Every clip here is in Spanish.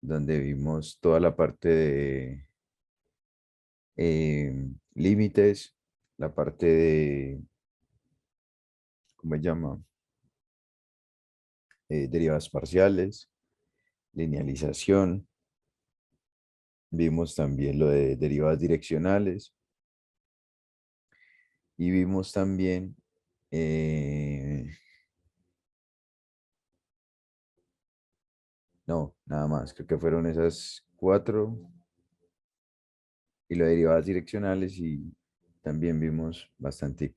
donde vimos toda la parte de límites, la parte de, ¿cómo se llama? Derivadas parciales, linealización. Vimos también lo de derivadas direccionales y vimos también, no, nada más, creo que fueron esas cuatro y lo de derivadas direccionales y también vimos bastante.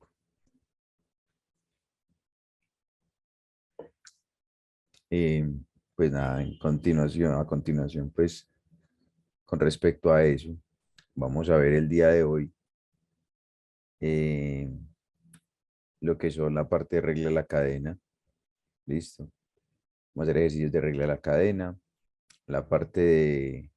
Eh, pues nada, a continuación, pues con respecto a eso, vamos a ver el día de hoy eh, lo que son la parte de regla de la cadena. Listo. Vamos a hacer ejercicios de regla de la cadena, la parte de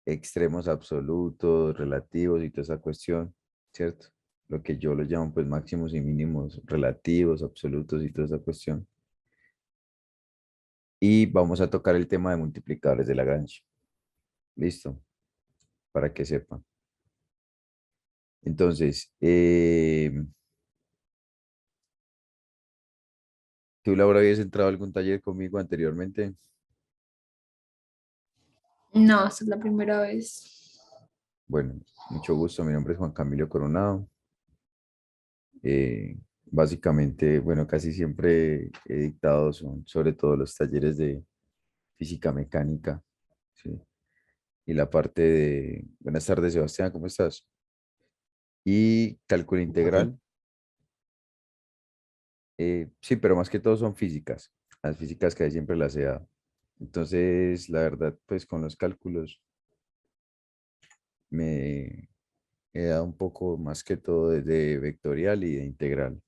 extremos absolutos, relativos y toda esa cuestión, ¿cierto? Lo que yo lo llamo pues máximos y mínimos relativos, absolutos y toda esa cuestión. Y vamos a tocar el tema de multiplicadores de Lagrange. Listo, para que sepan. Entonces, ¿tú, Laura, habías entrado a algún taller conmigo anteriormente? No, esta es la primera vez. Bueno, mucho gusto. Mi nombre es Juan Camilo Coronado. Básicamente, bueno, casi siempre he dictado son sobre todo los talleres de física mecánica, ¿sí? Y la parte de... Buenas tardes, Sebastián, ¿cómo estás? Y cálculo Profe, integral. Sí, pero más que todo son físicas. Las físicas que siempre las he dado. Entonces, la verdad, pues con los cálculos me he dado un poco más que todo de vectorial y de integral.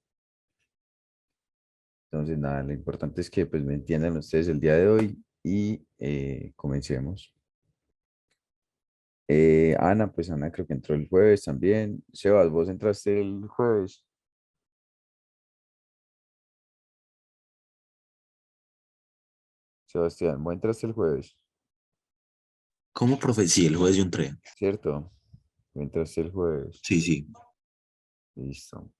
Entonces, nada, lo importante es que pues me entiendan ustedes el día de hoy y comencemos. Ana, pues Ana creo que entró el jueves también. Sebas, vos entraste el jueves. Sebastián, vos entraste el jueves, ¿cómo, profe? Sí, el jueves yo entré. ¿cierto? Vos entraste el jueves. Sí, sí. Listo.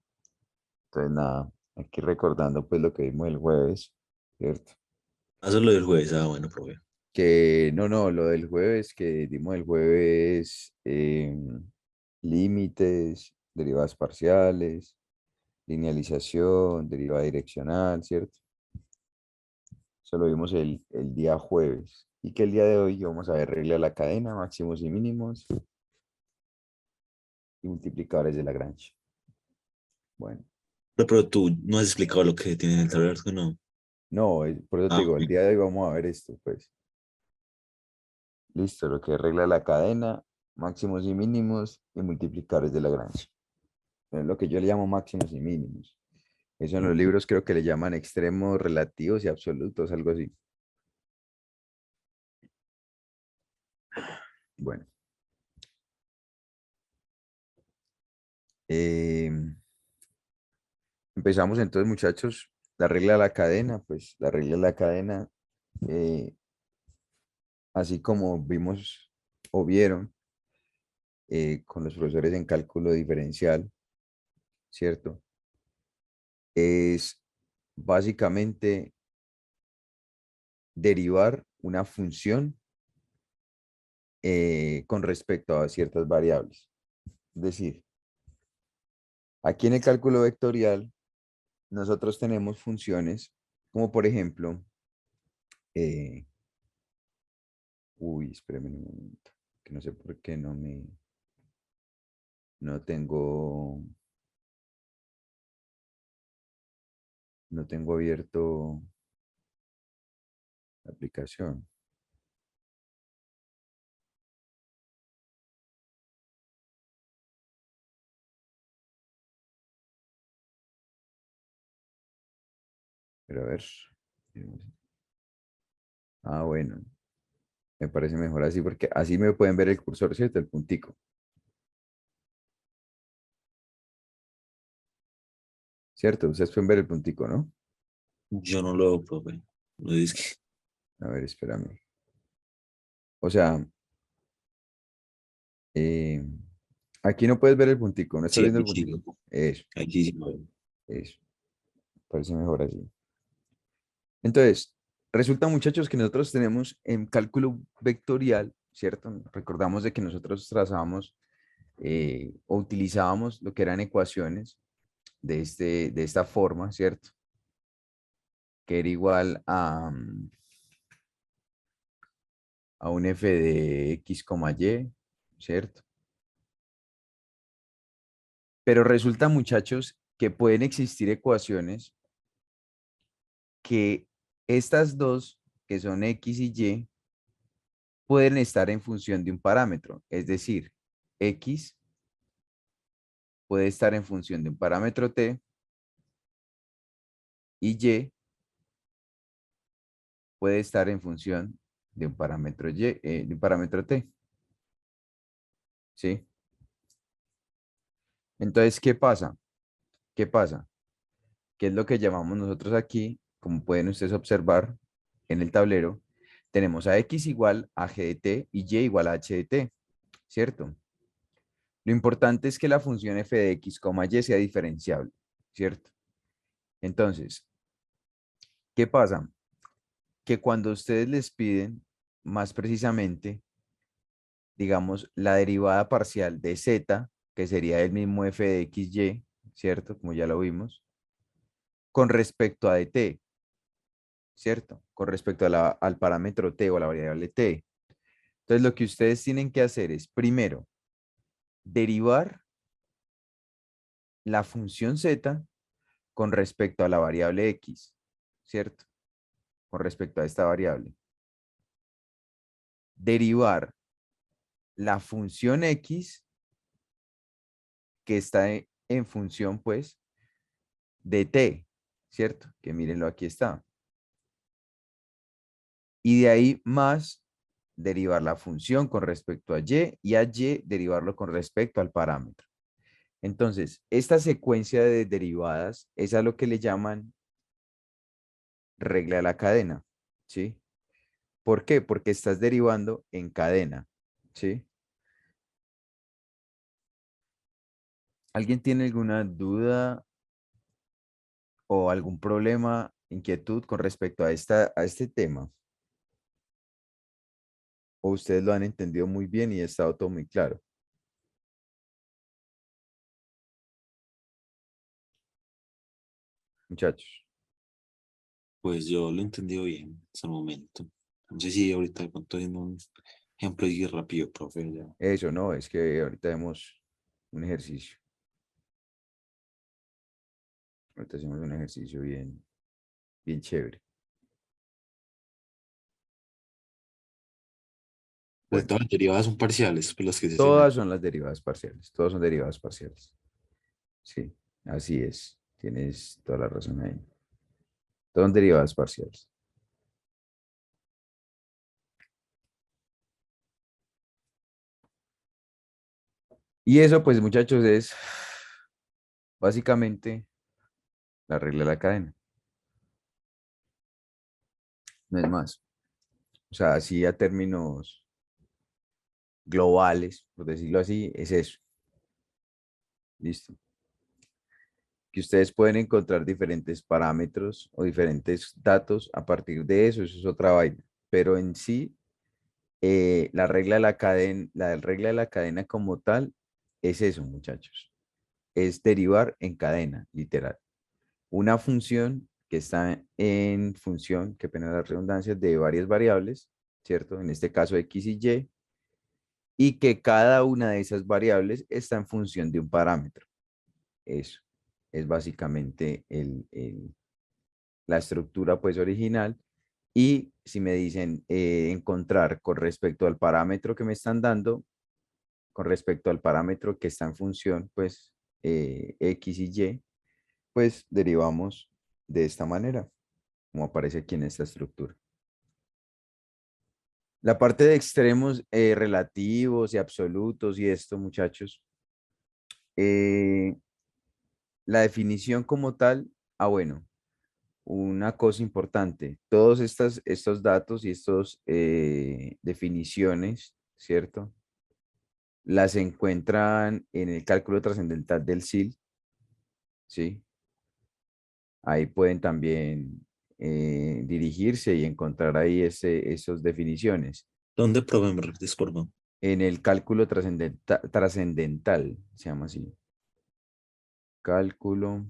Entonces, nada, aquí recordando pues lo que vimos el jueves, ¿cierto? Eso es lo del jueves. Ah, bueno, profe. Que no, no, lo del jueves, que dimos el jueves, límites, derivadas parciales, linealización, derivada direccional, ¿cierto? Eso lo vimos el día jueves. Y que el día de hoy vamos a ver regla de la cadena, máximos y mínimos y multiplicadores de Lagrange. Bueno, Pero tú no has explicado lo que tiene en el tablero, ¿no? no, por eso te Ah, digo, ok. el día de hoy vamos a ver esto, pues. Listo, lo que es regla de la cadena, máximos y mínimos y multiplicadores de Lagrange. Es lo que yo le llamo máximos y mínimos. Eso en los Ok. libros creo que le llaman extremos relativos y absolutos, algo así. Bueno, em, empezamos entonces, muchachos. La regla de la cadena, pues la regla de la cadena, eh, así como vimos o vieron con los profesores en cálculo diferencial, ¿cierto? Es básicamente derivar una función con respecto a ciertas variables. Es decir, aquí en el cálculo vectorial, nosotros tenemos funciones como por ejemplo, eh, uy, espérame un momento, que no sé por qué no tengo, no tengo abierto la aplicación. Pero a ver. Ah, bueno, me parece mejor así porque así me pueden ver el cursor, ¿cierto? El puntico, ¿cierto? Ustedes pueden ver el puntico, ¿no? Yo no lo veo, profe. Lo dice que... A ver, espérame. O sea, eh, aquí no puedes ver el puntico, no estás Sí, viendo aquí el sí, puntico. Eso, aquí sí lo veo. eso, parece mejor así. Entonces, resulta, muchachos, que nosotros tenemos en cálculo vectorial, ¿cierto? Recordamos de que nosotros trazábamos o utilizábamos lo que eran ecuaciones de esta forma, ¿cierto? Que era igual a un f de x, y, ¿cierto? Pero resulta, muchachos, que pueden existir ecuaciones que estas dos, que son x y y, pueden estar en función de un parámetro. Es decir, x puede estar en función de un parámetro t y y puede estar en función de un parámetro de un parámetro t. ¿Sí? Entonces, ¿qué pasa? ¿Qué pasa? ¿Qué es lo que llamamos nosotros aquí? Como pueden ustedes observar en el tablero, tenemos a x igual a g de t y y igual a h de t, ¿cierto? Lo importante es que la función f de x, y sea diferenciable, ¿cierto? Entonces, ¿qué pasa? Que cuando ustedes les piden más precisamente, digamos, la derivada parcial de z, que sería el mismo f de x, y, ¿cierto? Como ya lo vimos, con respecto a de t, ¿cierto? Con respecto a al parámetro t o a la variable t. Entonces, lo que ustedes tienen que hacer es, primero, derivar la función z con respecto a la variable x, ¿cierto? Con respecto a esta variable. Derivar la función x que está en función, pues, de t, ¿cierto? Que mírenlo, aquí está. Y de ahí más derivar la función con respecto a y a y derivarlo con respecto al parámetro. Entonces, esta secuencia de derivadas es a lo que le llaman regla de la cadena, ¿sí? ¿Por qué? Porque estás derivando en cadena, ¿sí? ¿Alguien tiene alguna duda o algún problema, inquietud con respecto a a este tema? ¿O ustedes lo han entendido muy bien y ha estado todo muy claro? Muchachos, Pues yo lo he entendido bien hasta el momento. No sé si ahorita de pronto haciendo un ejemplo y rápido, profe. Ya. eso no, es que ahorita hacemos un ejercicio. Ahorita hacemos un ejercicio bien, bien chévere. Pues Bueno, todas las derivadas son parciales, pues las que se hacen. todas son las derivadas parciales, todas son derivadas parciales. Sí, así es. Tienes toda la razón ahí. Todas son derivadas parciales. Y eso, pues, muchachos, es básicamente la regla de la cadena. No es más. O sea, así a términos globales, por decirlo así, es eso. Listo. Que ustedes pueden encontrar diferentes parámetros o diferentes datos a partir de eso es otra vaina. Pero en sí, la regla de la regla de la cadena como tal es eso, muchachos. Es derivar en cadena, literal. Una función que está en función, que pena las redundancias, de varias variables, ¿cierto? En este caso X y que cada una de esas variables está en función de un parámetro. Eso es básicamente la estructura pues original. Y si me dicen encontrar con respecto al parámetro que me están dando, con respecto al parámetro que está en función, pues X y Y, pues derivamos de esta manera, como aparece aquí en esta estructura. La parte de extremos relativos y absolutos y esto, muchachos, eh, la definición como tal, bueno, una cosa importante. Todos estos datos y estos definiciones, ¿cierto? Las encuentran en el cálculo trascendental del SIL, ¿sí? Ahí pueden también dirigirse y encontrar ahí esas definiciones. ¿Dónde probé? Me repites, por favor. En el cálculo trascendental, se llama así. Cálculo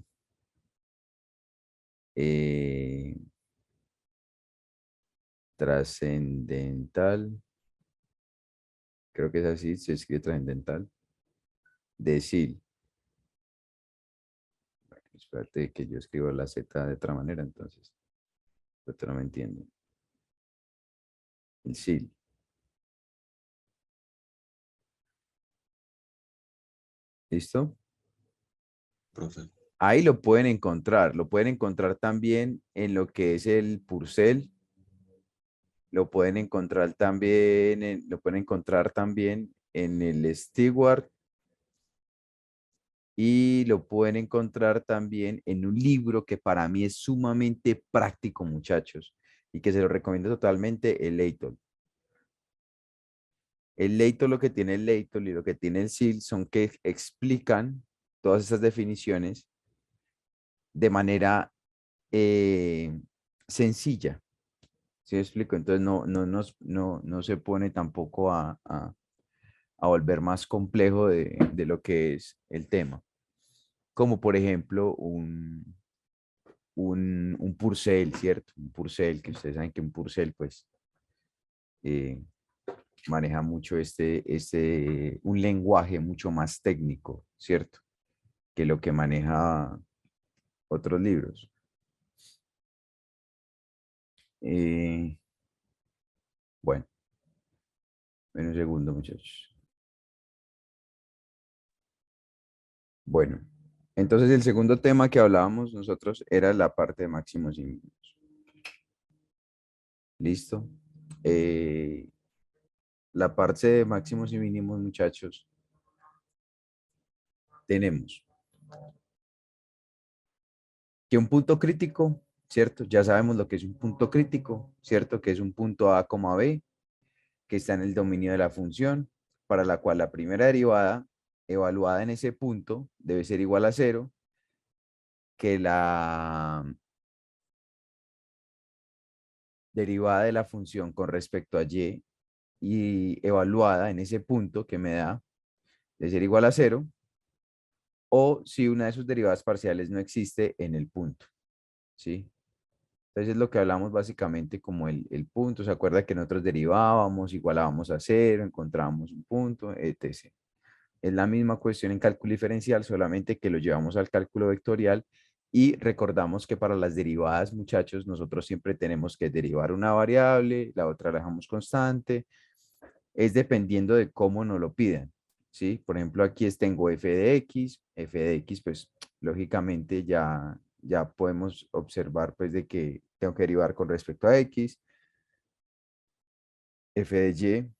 eh, trascendental, creo que es así, se escribe trascendental, de SIL. Bueno, espérate que yo escribo la Z de otra manera, entonces, pero no me entienden. El SIL. ¿Listo? Profe. Ahí lo pueden encontrar también en lo que es el Purcell, lo pueden encontrar también en el Stewart y lo pueden encontrar también en un libro que para mí es sumamente práctico, muchachos, y que se lo recomiendo totalmente, el Layton. El Layton, lo que tiene el Layton y lo que tiene el SIL son que explican todas esas definiciones de manera sencilla. ¿Sí me explico? Entonces no se pone tampoco a volver más complejo de lo que es el tema. Como por ejemplo un Purcell, ¿cierto? Un Purcell, que ustedes saben que un Purcell pues eh, maneja mucho un lenguaje mucho más técnico, ¿cierto? Que lo que maneja otros libros. Eh, bueno, en un segundo, muchachos. Bueno, entonces el segundo tema que hablábamos nosotros era la parte de máximos y mínimos. ¿Listo? Eh, la parte de máximos y mínimos, muchachos, tenemos que un punto crítico, ¿cierto? Ya sabemos lo que es un punto crítico, ¿cierto? Que es un punto A, B, que está en el dominio de la función, para la cual la primera derivada evaluada en ese punto debe ser igual a cero, que la derivada de la función con respecto a y evaluada en ese punto que me da de ser igual a cero, o si una de sus derivadas parciales no existe en el punto, ¿sí? Entonces es lo que hablamos básicamente como el punto. ¿Se acuerda que nosotros derivábamos, igualábamos a cero, encontrábamos un punto, etc.? Es la misma cuestión en cálculo diferencial, solamente que lo llevamos al cálculo vectorial y recordamos que para las derivadas, muchachos, nosotros siempre tenemos que derivar una variable, la otra la dejamos constante, es dependiendo de cómo nos lo pidan, ¿sí? Por ejemplo, aquí tengo f de x, pues lógicamente ya podemos observar pues de que tengo que derivar con respecto a x, f de y,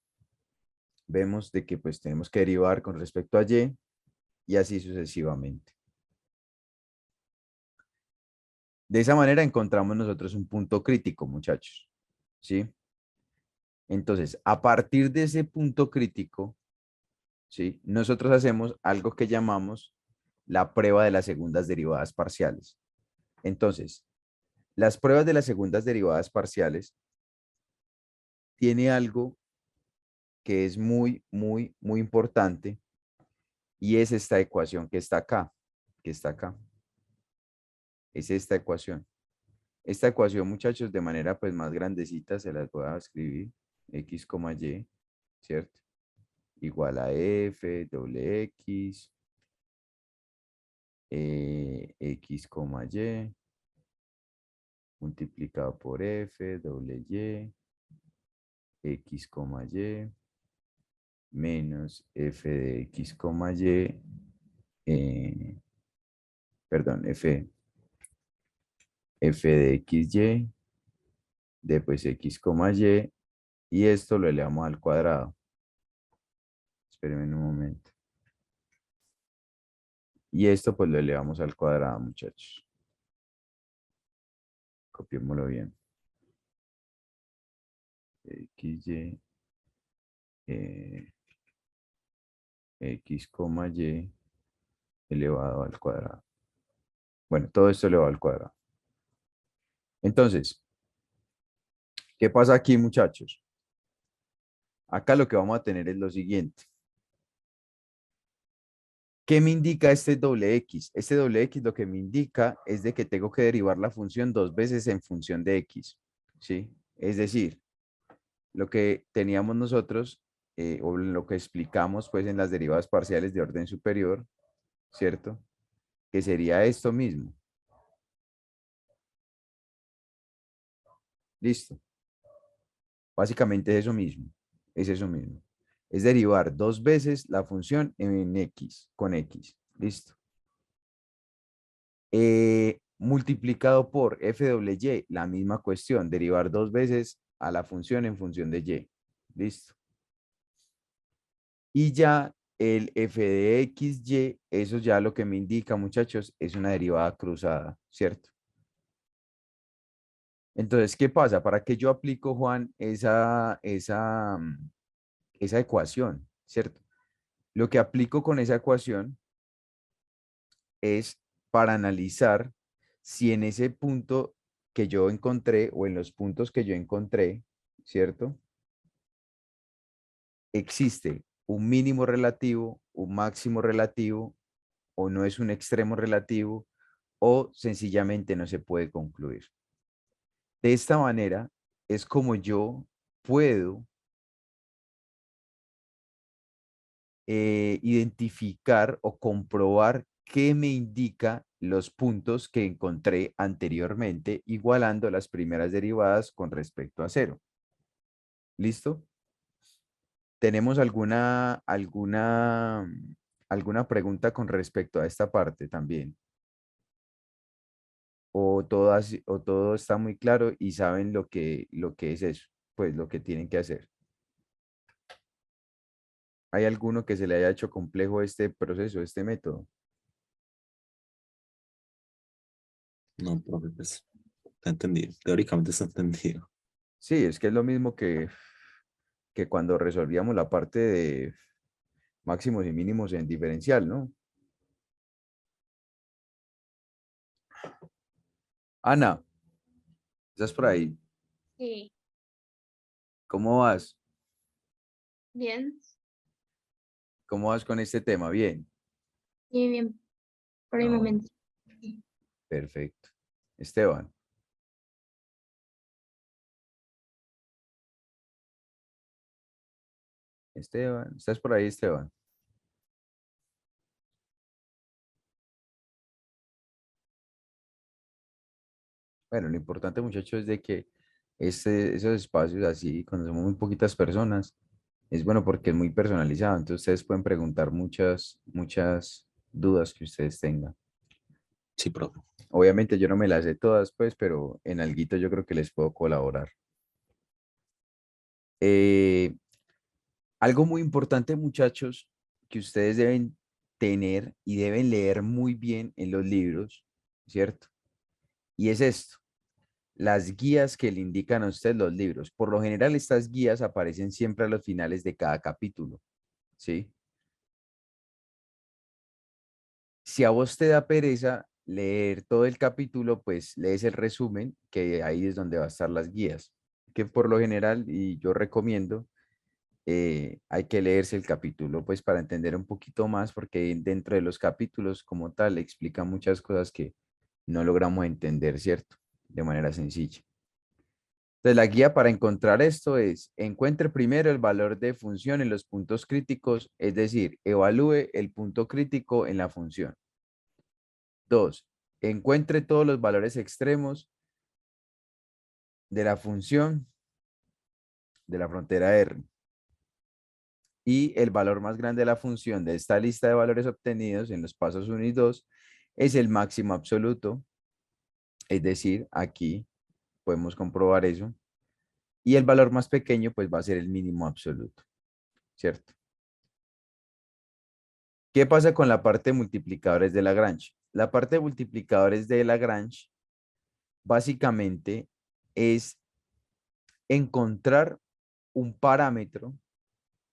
vemos de que pues tenemos que derivar con respecto a y así sucesivamente. De esa manera encontramos nosotros un punto crítico, muchachos, ¿sí? Entonces, a partir de ese punto crítico, ¿sí? Nosotros hacemos algo que llamamos la prueba de las segundas derivadas parciales. Entonces, las pruebas de las segundas derivadas parciales tiene algo que es muy importante y es esta ecuación que está acá. Es esta ecuación. Esta ecuación, muchachos, de manera pues más grandecita se las voy a escribir. X, y, ¿cierto? Igual a f, doble x, x, y, multiplicado por f, doble x, y, menos f de x, y, perdón, f de xy, después x, y esto lo elevamos al cuadrado. Espérenme un momento. Y esto pues lo elevamos al cuadrado, muchachos. Copiémoslo bien. XY, X, Y elevado al cuadrado. Bueno, todo esto elevado al cuadrado. Entonces, ¿qué pasa aquí, muchachos? Acá lo que vamos a tener es lo siguiente. ¿Qué me indica este doble X? Este doble X lo que me indica es de que tengo que derivar la función dos veces en función de X, ¿sí? Es decir, lo que teníamos nosotros, o lo que explicamos pues en las derivadas parciales de orden superior, ¿cierto? Que sería esto mismo. Listo. Básicamente es eso mismo. Es eso mismo. Es derivar dos veces la función en X, con X. Listo. Multiplicado por FWY, la misma cuestión, derivar dos veces a la función en función de Y. Listo. Y ya el f de XY, eso ya lo que me indica, muchachos, es una derivada cruzada, ¿cierto? Entonces, ¿qué pasa? ¿Para qué yo aplico, Juan, esa ecuación, ¿cierto? Lo que aplico con esa ecuación es para analizar si en ese punto que yo encontré o en los puntos que yo encontré, ¿cierto? Existe un mínimo relativo, un máximo relativo, o no es un extremo relativo, o sencillamente no se puede concluir. De esta manera es como yo puedo identificar o comprobar qué me indica los puntos que encontré anteriormente, igualando las primeras derivadas con respecto a cero. ¿Listo? ¿Tenemos alguna pregunta con respecto a esta parte también? ¿O todo está muy claro y saben lo que es eso? Pues lo que tienen que hacer. ¿Hay alguno que se le haya hecho complejo este proceso, este método? No, profe, pues está entendido. Teóricamente está entendido. Sí, es que es lo mismo que cuando resolvíamos la parte de máximos y mínimos en diferencial, ¿no? Ana, ¿estás por ahí? Sí, ¿Cómo vas? bien, ¿Cómo vas con este tema? Bien. bien, bien, por el No, momento. perfecto. Esteban, Esteban, ¿estás por ahí, Esteban? Bueno, lo importante, muchachos, es de que esos espacios así, cuando somos muy poquitas personas, es bueno porque es muy personalizado. Entonces, ustedes pueden preguntar muchas dudas que ustedes tengan. Sí, profe. Obviamente yo no me las sé todas, pues, pero en alguito yo creo que les puedo colaborar. Eh, Algo muy importante, muchachos, que ustedes deben tener y deben leer muy bien en los libros, ¿cierto? Y es esto, las guías que le indican a usted los libros. Por lo general, estas guías aparecen siempre a los finales de cada capítulo, ¿sí? Si a vos te da pereza leer todo el capítulo, pues lees el resumen, que ahí es donde va a estar las guías, que por lo general, y yo recomiendo, hay que leerse el capítulo, pues para entender un poquito más, porque dentro de los capítulos como tal explica muchas cosas que no logramos entender, ¿cierto? De manera sencilla. Entonces, la guía para encontrar esto es, encuentre primero el valor de función en los puntos críticos, es decir, evalúe el punto crítico en la función. 2. Encuentre todos los valores extremos de la función de la frontera R. Y el valor más grande de la función de esta lista de valores obtenidos en los pasos 1 y 2 es el máximo absoluto, es decir, aquí podemos comprobar eso. Y el valor más pequeño pues va a ser el mínimo absoluto, ¿cierto? ¿Qué pasa con la parte de multiplicadores de Lagrange? La parte de multiplicadores de Lagrange básicamente es encontrar un parámetro,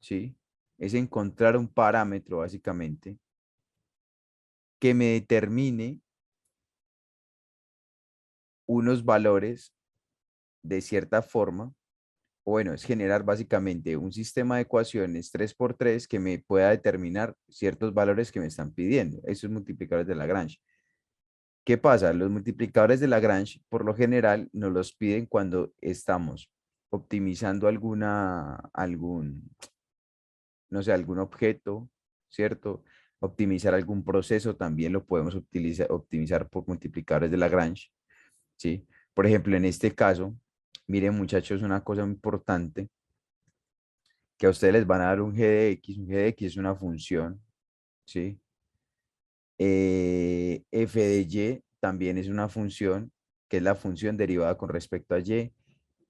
¿sí? Es encontrar un parámetro básicamente que me determine unos valores de cierta forma. O bueno, es generar básicamente un sistema de ecuaciones 3 por 3 que me pueda determinar ciertos valores que me están pidiendo. Esos multiplicadores de Lagrange. ¿Qué pasa? Los multiplicadores de Lagrange, por lo general, nos los piden cuando estamos optimizando no sé, algún objeto, ¿cierto? Optimizar algún proceso también lo podemos optimizar por multiplicadores de Lagrange, ¿sí? Por ejemplo, en este caso, miren muchachos, una cosa importante, que a ustedes les van a dar un g de x es una función, ¿sí? F de y también es una función, que es la función derivada con respecto a y.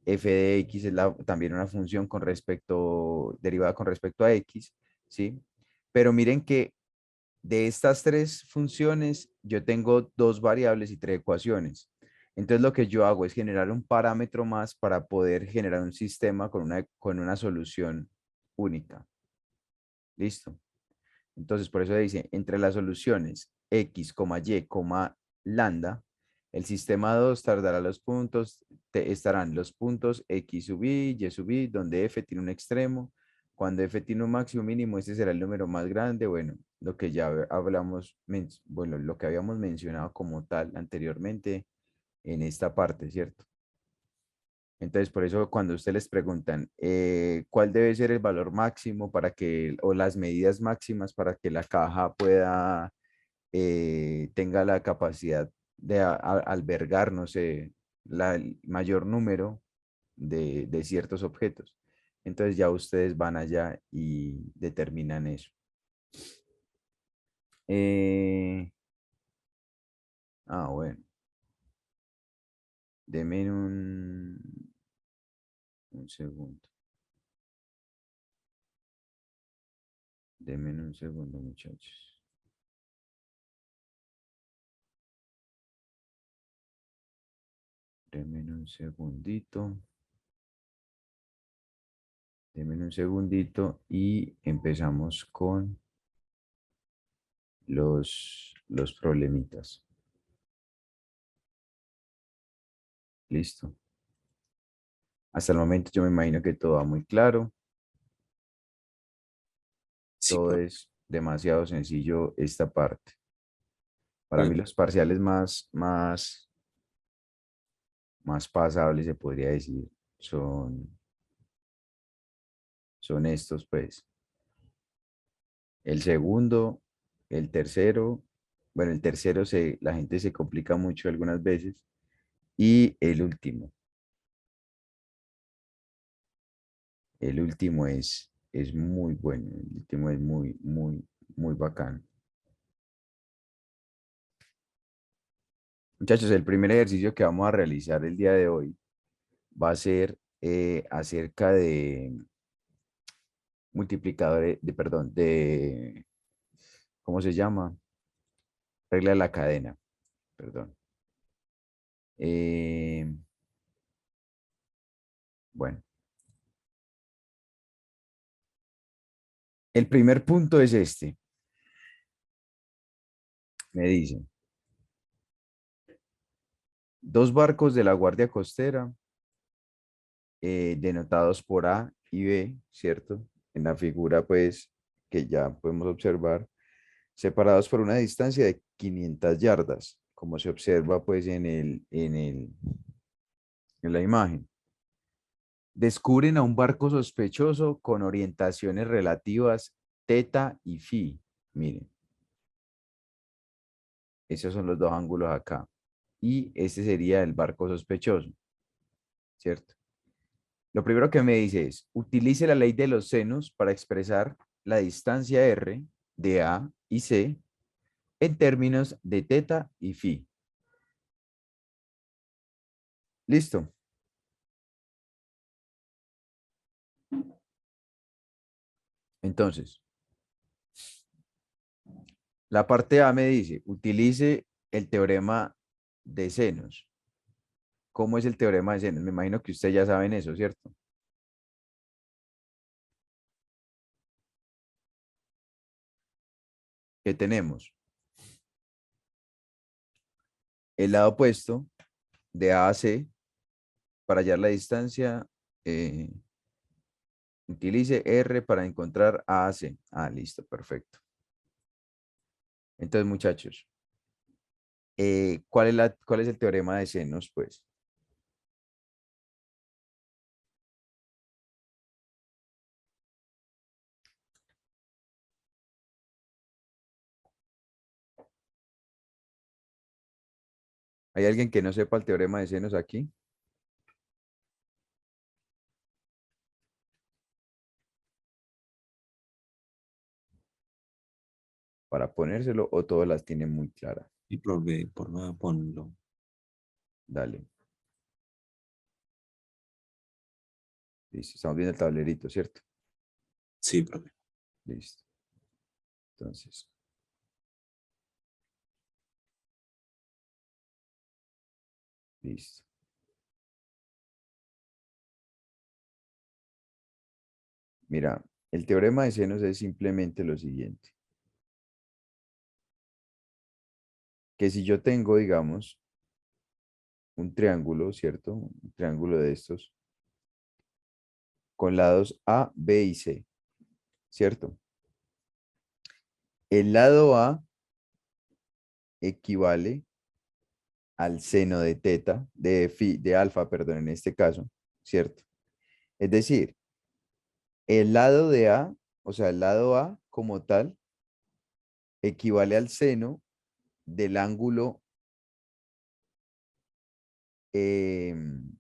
F de x es también una función derivada con respecto a x, ¿sí? Pero miren que de estas tres funciones, yo tengo dos variables y tres ecuaciones. Entonces lo que yo hago es generar un parámetro más para poder generar un sistema con una solución única. ¿Listo? Entonces, por eso dice, entre las soluciones x, y, lambda, el sistema 2 tardará los puntos, estarán los puntos x sub y sub i, donde f tiene un extremo. Cuando f tiene un máximo mínimo, este será el número más grande. Bueno, lo que ya hablamos, bueno, lo que habíamos mencionado como tal anteriormente en esta parte, ¿cierto? Entonces, por eso cuando ustedes les preguntan cuál debe ser el valor máximo o las medidas máximas para que la caja tenga la capacidad de albergar, no sé, el mayor número de ciertos objetos. Entonces ya ustedes van allá y determinan eso. Eh, bueno. Denme un segundo. Denme un segundo, muchachos. Denme un segundito. Denme un segundito y empezamos con los problemitas. Listo. Hasta el momento yo me imagino que todo va muy claro. Sí, Todo es demasiado sencillo esta parte. Para mí pues, los parciales más pasables, se podría decir, son, son estos, pues. El segundo, el tercero, bueno, el tercero la gente se complica mucho algunas veces. Y el último es muy bueno, el último es muy, muy, muy bacano. Muchachos, el primer ejercicio que vamos a realizar el día de hoy va a ser acerca de multiplicadores, perdón, ¿cómo se llama? Regla de la cadena, perdón. Eh, bueno, el primer punto es este. Me dicen, dos barcos de la Guardia Costera, denotados por A y B, ¿cierto? En la figura, pues, que ya podemos observar, separados por una distancia de 500 yardas, como se observa, pues, en la imagen. Descubren a un barco sospechoso con orientaciones relativas teta y phi. Miren, esos son los dos ángulos acá. Y este sería el barco sospechoso, ¿cierto? Lo primero que me dice es, utilice la ley de los senos para expresar la distancia r de A y C en términos de teta y phi. Listo. Entonces, la parte A me dice, utilice el teorema de senos. ¿Cómo es el teorema de senos? Me imagino que ustedes ya saben eso, ¿cierto? ¿Qué tenemos? El lado opuesto de A a C, para hallar la distancia, eh, utilice R para encontrar A a C. Ah, listo, perfecto. Entonces, muchachos, ¿cuál es el teorema de senos, pues? ¿Hay alguien que no sepa el teorema de senos aquí? Para ponérselo o todas las tienen muy claras. Y por nada, ponlo. Dale. Listo. Estamos viendo el tablerito, ¿cierto? Sí, profe. Listo. Entonces, listo. Mira, el teorema de senos es simplemente lo siguiente. Que si yo tengo, digamos, un triángulo, ¿cierto? Un triángulo de estos, con lados A, B y C, ¿cierto? El lado A equivale al seno de teta, de alfa, perdón, en este caso, ¿cierto? Es decir, el lado de A, o sea, el lado A como tal, equivale al seno del ángulo em,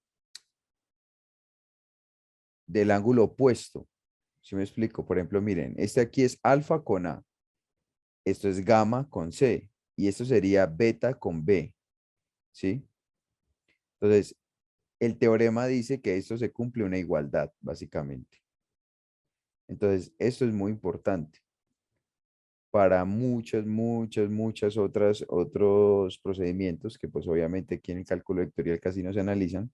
opuesto. ¿Sí me explico? Por ejemplo, miren, este aquí es alfa con A, esto es gamma con C, y esto sería beta con B, ¿sí? Entonces, el teorema dice que esto se cumple una igualdad, básicamente. Entonces, esto es muy importante para muchas otros procedimientos que pues obviamente aquí en el cálculo vectorial casi no se analizan,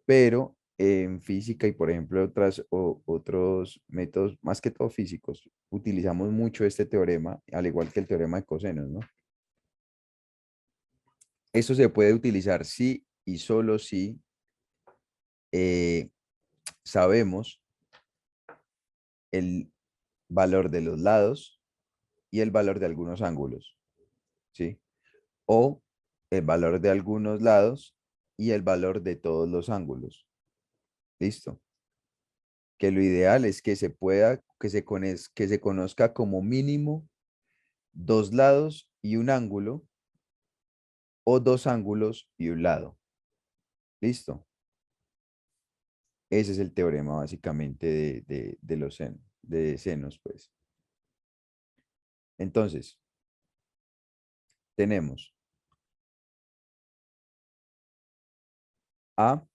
pero en física y por ejemplo otros métodos, más que todo físicos, utilizamos mucho este teorema, al igual que el teorema de cosenos, ¿no? Eso se puede utilizar si y solo si eh, sabemos el valor de los lados y el valor de algunos ángulos, ¿sí? O el valor de algunos lados y el valor de todos los ángulos. ¿Listo? Que lo ideal es que se pueda, que se conozca como mínimo dos lados y un ángulo o dos ángulos y un lado. ¿Listo? Ese es el teorema básicamente de los de senos, pues. Entonces, tenemos A,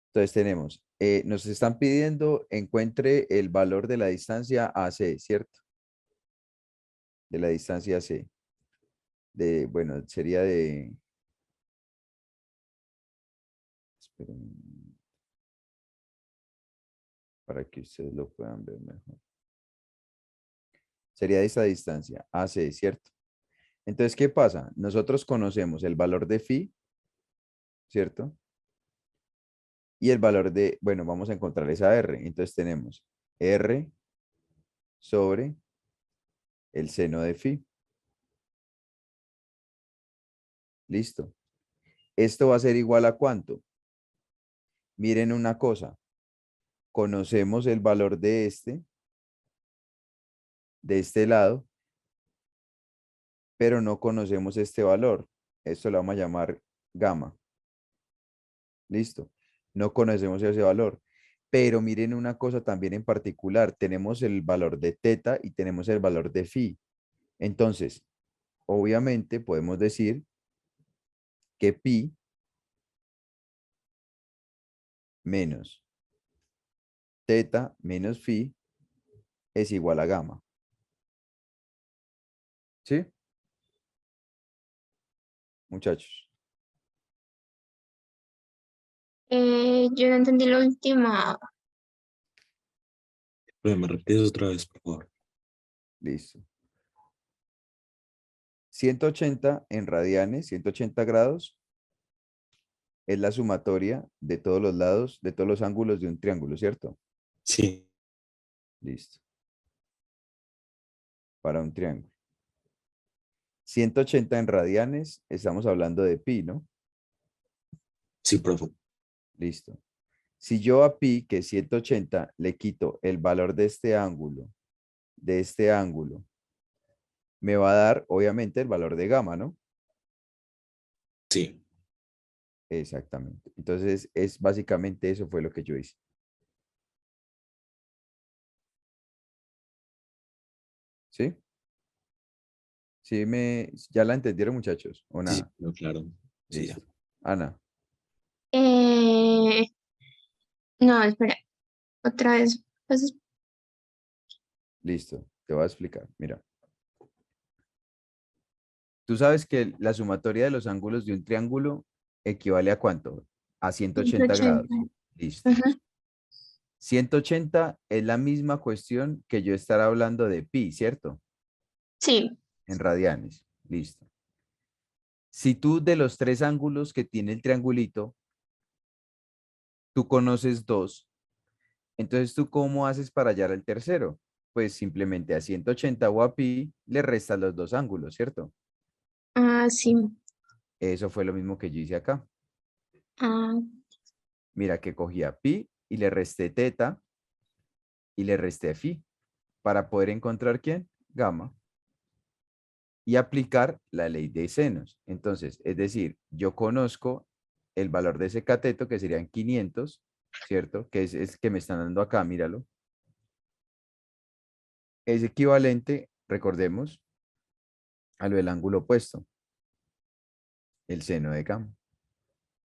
entonces tenemos, nos están pidiendo encuentre el valor de la distancia AC, ¿cierto? De la distancia C. Bueno, sería esperen, para que ustedes lo puedan ver mejor. Sería de esta distancia, AC, ¿cierto? Entonces, ¿qué pasa? Nosotros conocemos el valor de phi, ¿cierto? Y el valor de, bueno, vamos a encontrar esa R. Entonces tenemos R sobre el seno de phi. Listo. Esto va a ser igual a ¿cuánto? Miren una cosa. Conocemos el valor de este lado, pero no conocemos este valor. Esto lo vamos a llamar gamma. Listo. No conocemos ese valor. Pero miren una cosa también en particular. Tenemos el valor de teta y tenemos el valor de phi. Entonces, obviamente podemos decir que pi menos teta menos phi es igual a gamma. ¿Sí? Muchachos. Yo no entendí la última. Pero me repites otra vez, por favor. Listo. 180 en radianes, 180 grados, es la sumatoria de todos los lados, de todos los ángulos de un triángulo, ¿cierto? Sí, Listo. Para un triángulo. 180 en radianes, estamos hablando de pi, ¿no? sí, profe. Listo. Si yo a pi, que es 180, le quito el valor de este ángulo, me va a dar, obviamente, el valor de gamma, ¿no? Sí, Exactamente. Entonces, es básicamente eso fue lo que yo hice. ¿Sí? ¿Ya la entendieron, muchachos? ¿O sí, sí, nada? no, claro. Sí, ya. Listo. Ana, Eh, no, espera, otra vez. Pues, listo. Te voy a explicar. Mira, tú sabes que la sumatoria de los ángulos de un triángulo equivale a ¿cuánto? A 180 180. grados. Listo. Ujú. 180 es la misma cuestión que yo estar hablando de pi, ¿cierto? Sí, En radianes. Listo. Si tú de los tres ángulos que tiene el triangulito, tú conoces dos, entonces tú ¿cómo haces para hallar el tercero? Pues simplemente a 180 o a pi le restas los dos ángulos, ¿cierto? sí. Eso fue lo mismo que yo hice acá. Ah, Mira que cogí a pi y le resté teta y le resté phi para poder encontrar ¿quién? Gamma. Y aplicar la ley de senos. Entonces, es decir, yo conozco el valor de ese cateto, que serían 500, ¿cierto? Que es el que me están dando acá, míralo. Es equivalente, recordemos, a lo del ángulo opuesto, el seno de gamma.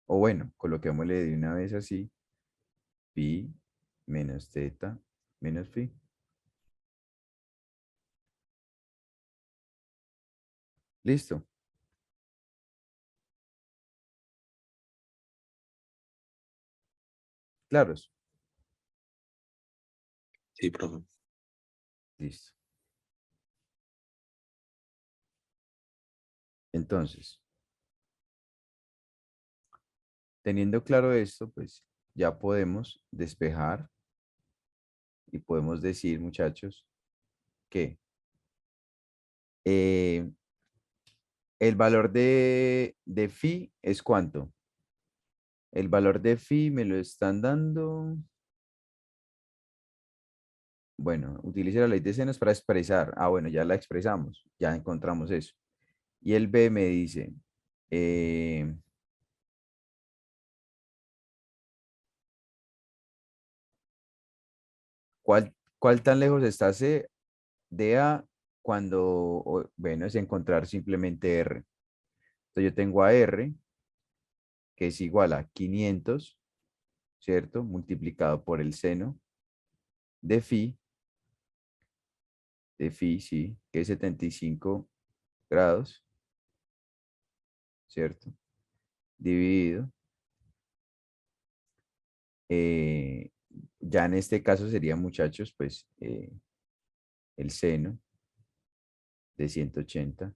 O bueno, coloquémosle de una vez así, pi menos teta menos phi. Listo. Claros. Sí, profe. Listo. Entonces, teniendo claro esto, pues ya podemos despejar y podemos decir, muchachos, que eh, el valor de phi es ¿cuánto? El valor de phi me lo están dando. Bueno, utilice la ley de senos para expresar. Ah, bueno, ya la expresamos. Ya encontramos eso. Y el B me dice, eh, ¿cuál tan lejos está C de A cuando, bueno, es encontrar simplemente R? Entonces yo tengo a R, que es igual a 500, ¿cierto? Multiplicado por el seno de phi, sí, que es 75 grados, ¿cierto? Dividido. eh, ya en este caso sería, muchachos, pues el seno de 180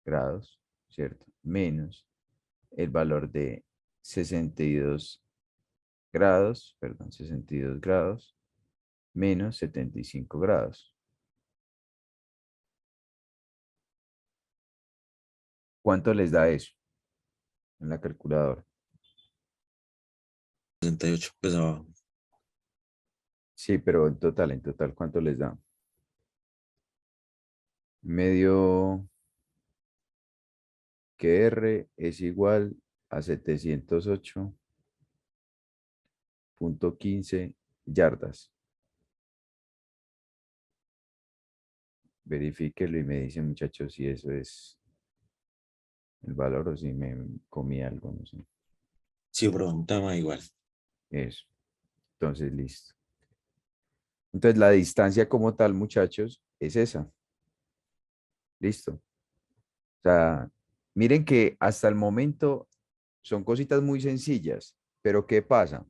grados, ¿cierto? Menos el valor de 62 grados, perdón, 62 grados, menos 75 grados. ¿Cuánto les da eso en la calculadora? 68, pues abajo. Sí, pero en total, ¿cuánto les da? Medio que R es igual a 708,15 yardas. Verifíquelo y me dice, muchachos, si eso es el valor o si me comí algo, no sé. Sí, profe, estaba igual. Eso. Entonces, listo. Entonces, la distancia como tal, muchachos, es esa. Listo. O sea, miren que hasta el momento son cositas muy sencillas, pero ¿qué pasa?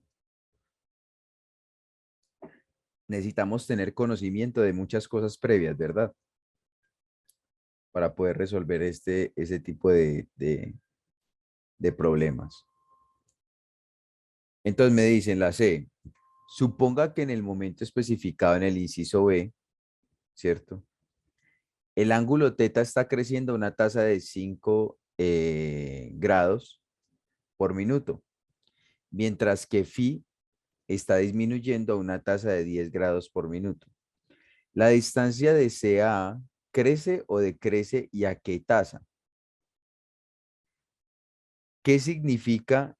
Necesitamos tener conocimiento de muchas cosas previas, ¿verdad? Para poder resolver ese tipo de problemas. Entonces me dicen la C, suponga que en el momento especificado en el inciso B, ¿cierto? El ángulo θ está creciendo a una tasa de 5 grados por minuto, mientras que phi está disminuyendo a una tasa de 10 grados por minuto. La distancia de C a A crece o decrece y a qué tasa. ¿Qué significa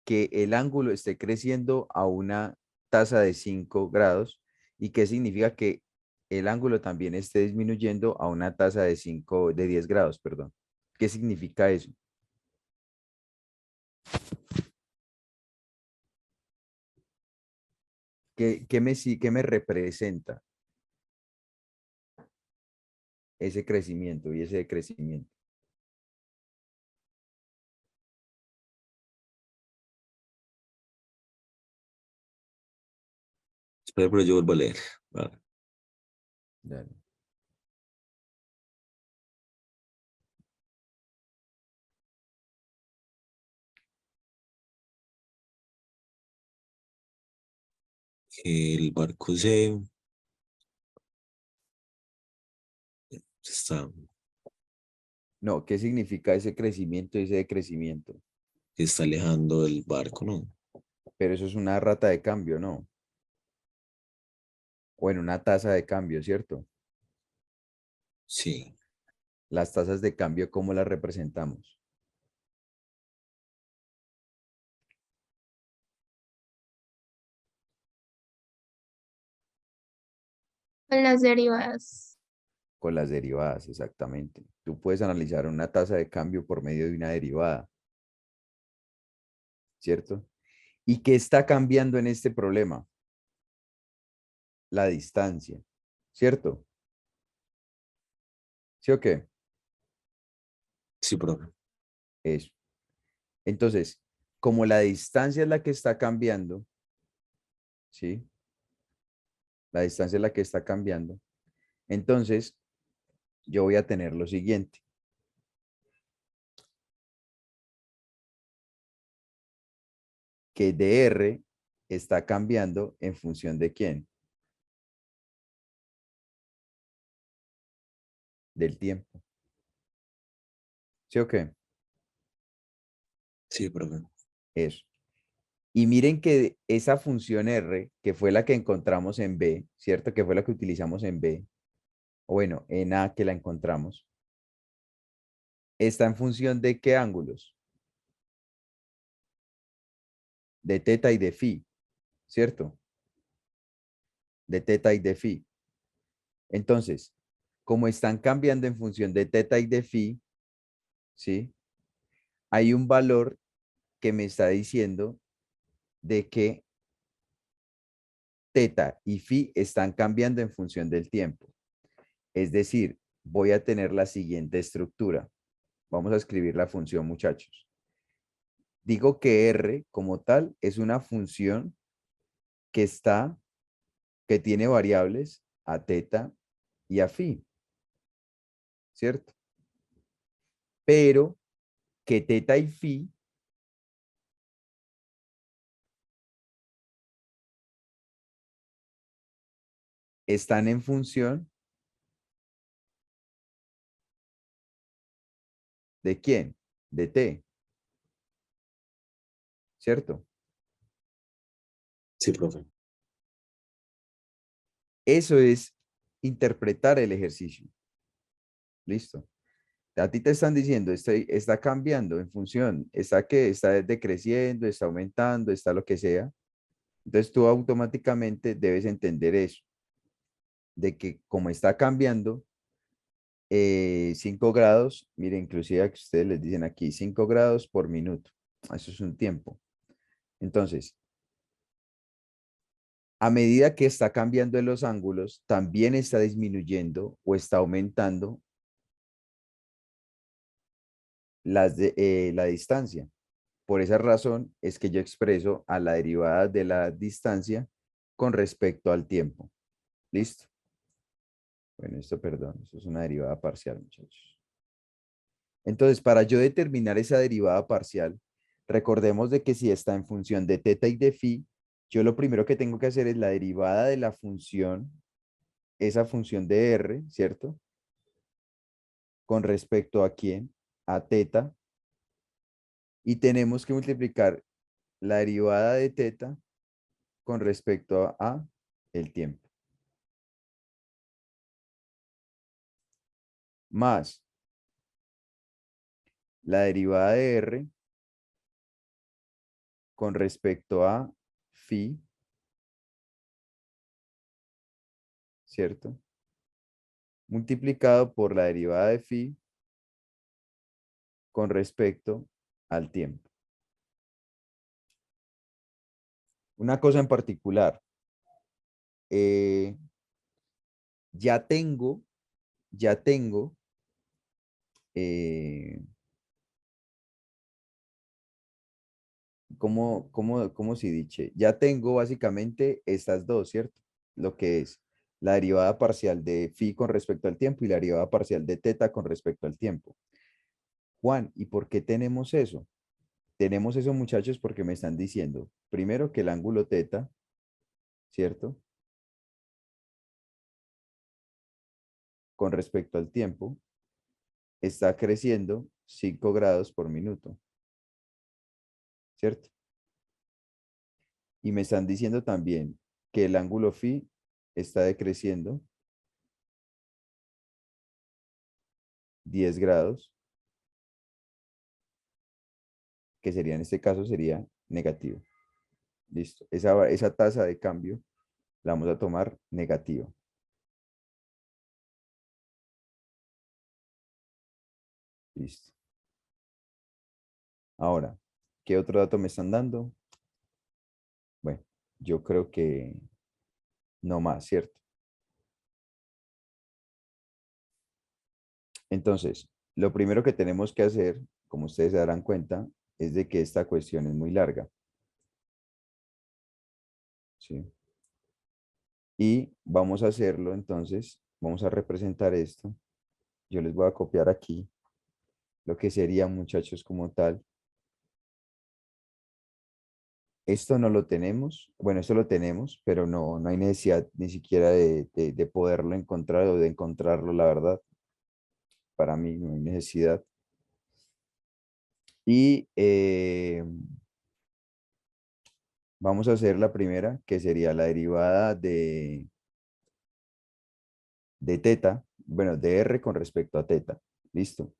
que el ángulo esté creciendo a una tasa de 5 grados y qué significa que el ángulo también esté disminuyendo a una tasa de 10 grados, perdón? ¿Qué significa eso? ¿Qué me representa ese crecimiento y ese decrecimiento? Espera, pero yo vuelvo a leer. Vale. Dale. El barco está, No, ¿qué significa ese crecimiento y ese decrecimiento? se está alejando del barco, ¿no? Pero eso es una rata de cambio, ¿no? O en una tasa de cambio, ¿cierto? Sí, Las tasas de cambio, ¿cómo las representamos? Con las derivadas. Con las derivadas, exactamente. Tú puedes analizar una tasa de cambio por medio de una derivada, ¿cierto? ¿Y qué está cambiando en este problema? La distancia, ¿cierto? ¿Sí o qué? sí, profe. Eso. Entonces, como la distancia es la que está cambiando, ¿sí? La distancia es la que está cambiando. Entonces, yo voy a tener lo siguiente. Que dr está cambiando en función de quién? Del tiempo. ¿Sí o qué? Sí, profe. Eso. Y miren que esa función R, que fue la que encontramos en B, ¿cierto? Que fue la que utilizamos en B, o bueno, en A que la encontramos, está en función de qué ángulos? De teta y de phi, ¿cierto? De teta y de phi. Entonces, como están cambiando en función de teta y de phi, ¿sí? Hay un valor que me está diciendo de que teta y phi están cambiando en función del tiempo. Es decir, voy a tener la siguiente estructura. Vamos a escribir la función, muchachos. Digo que R como tal es una función que que tiene variables a teta y a phi, ¿cierto? Pero que teta y phi están en función ¿de quién? De t, ¿cierto? Sí, profe. Eso es interpretar el ejercicio. Listo. A ti te están diciendo, está cambiando en función, está decreciendo, está aumentando, está lo que sea. Entonces tú automáticamente debes entender eso, de que como está cambiando 5 grados, mire, inclusive que ustedes les dicen aquí 5 grados por minuto. Eso es un tiempo. Entonces, a medida que está cambiando en los ángulos, también está disminuyendo o está aumentando la distancia. Por esa razón es que yo expreso a la derivada de la distancia con respecto al tiempo. ¿Listo? Bueno, esto, perdón, esto es una derivada parcial, muchachos. Entonces, para yo determinar esa derivada parcial, recordemos de que si está en función de teta y de phi, yo lo primero que tengo que hacer es la derivada de la función, esa función de r, ¿cierto? Con respecto a quién, a teta, y tenemos que multiplicar la derivada de teta con respecto a el tiempo. Más la derivada de r con respecto a phi, ¿cierto? Multiplicado por la derivada de phi con respecto al tiempo. Una cosa en particular, eh, ya tengo, eh, ¿cómo si dice? Ya tengo básicamente estas dos, ¿cierto? Lo que es la derivada parcial de phi con respecto al tiempo y la derivada parcial de teta con respecto al tiempo. Juan, ¿y por qué tenemos eso? Tenemos eso, muchachos, porque me están diciendo, primero, que el ángulo teta, ¿cierto? Con respecto al tiempo, está creciendo 5 grados por minuto, ¿cierto? Y me están diciendo también que el ángulo phi está decreciendo 10 grados, que sería en este caso sería negativo. Listo. Esa tasa de cambio la vamos a tomar negativa. Listo. Ahora, ¿qué otro dato me están dando? Bueno, yo creo que no más, ¿cierto? Entonces, lo primero que tenemos que hacer, como ustedes se darán cuenta, es de que esta cuestión es muy larga. ¿Sí? Y vamos a hacerlo, entonces, vamos a representar esto. Yo les voy a copiar aquí lo que sería, muchachos, como tal. Esto no lo tenemos, bueno, esto lo tenemos, pero no hay necesidad ni siquiera de poderlo encontrar o de encontrarlo, la verdad. Para mí no hay necesidad. Y vamos a hacer la primera, que sería la derivada de teta, bueno, de r con respecto a teta. Listo.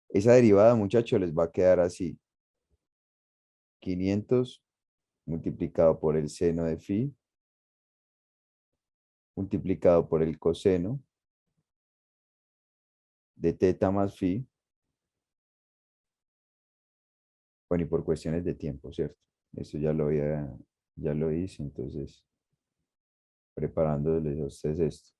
Esa derivada, muchachos, les va a quedar así. 500 multiplicado por el seno de phi, multiplicado por el coseno de teta más phi, bueno, y por cuestiones de tiempo, ¿cierto? Eso ya lo hice, entonces, preparándoles a ustedes esto.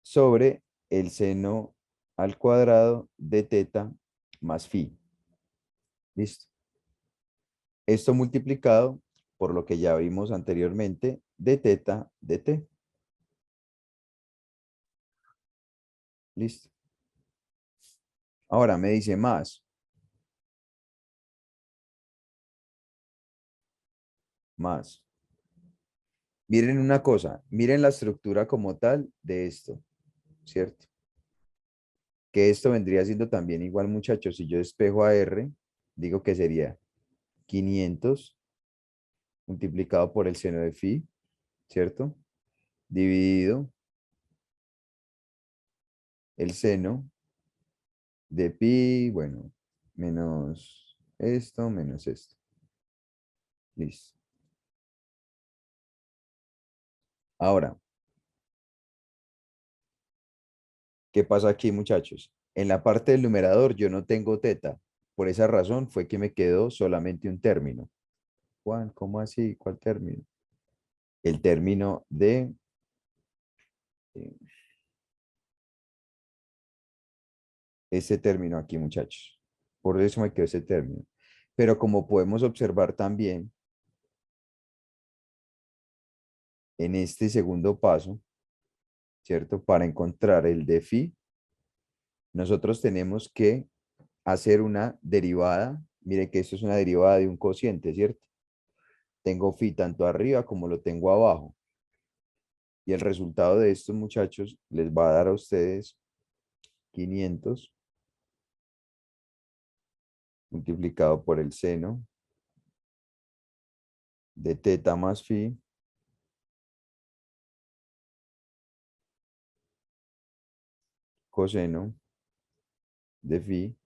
Sobre el seno al cuadrado de teta más phi. ¿Listo? Esto multiplicado por lo que ya vimos anteriormente de teta de t. Listo. Ahora me dice más. Más. Miren una cosa, miren la estructura como tal de esto, ¿cierto? Que esto vendría siendo también igual, muchachos, si yo despejo a R, digo que sería 500 multiplicado por el seno de phi, ¿cierto? Dividido el seno de pi, bueno, menos esto. Listo. Ahora, ¿qué pasa aquí, muchachos? En la parte del numerador yo no tengo teta. Por esa razón fue que me quedó solamente un término. Juan, ¿cómo así? ¿Cuál término? El término de eh, ese término aquí, muchachos. Por eso me quedó ese término. Pero como podemos observar también en este segundo paso, ¿cierto? Para encontrar el de phi, nosotros tenemos que hacer una derivada. Mire que esto es una derivada de un cociente, ¿cierto? Tengo phi tanto arriba como lo tengo abajo. Y el resultado de estos muchachos les va a dar a ustedes 500 multiplicado por el seno de teta más phi coseno de phi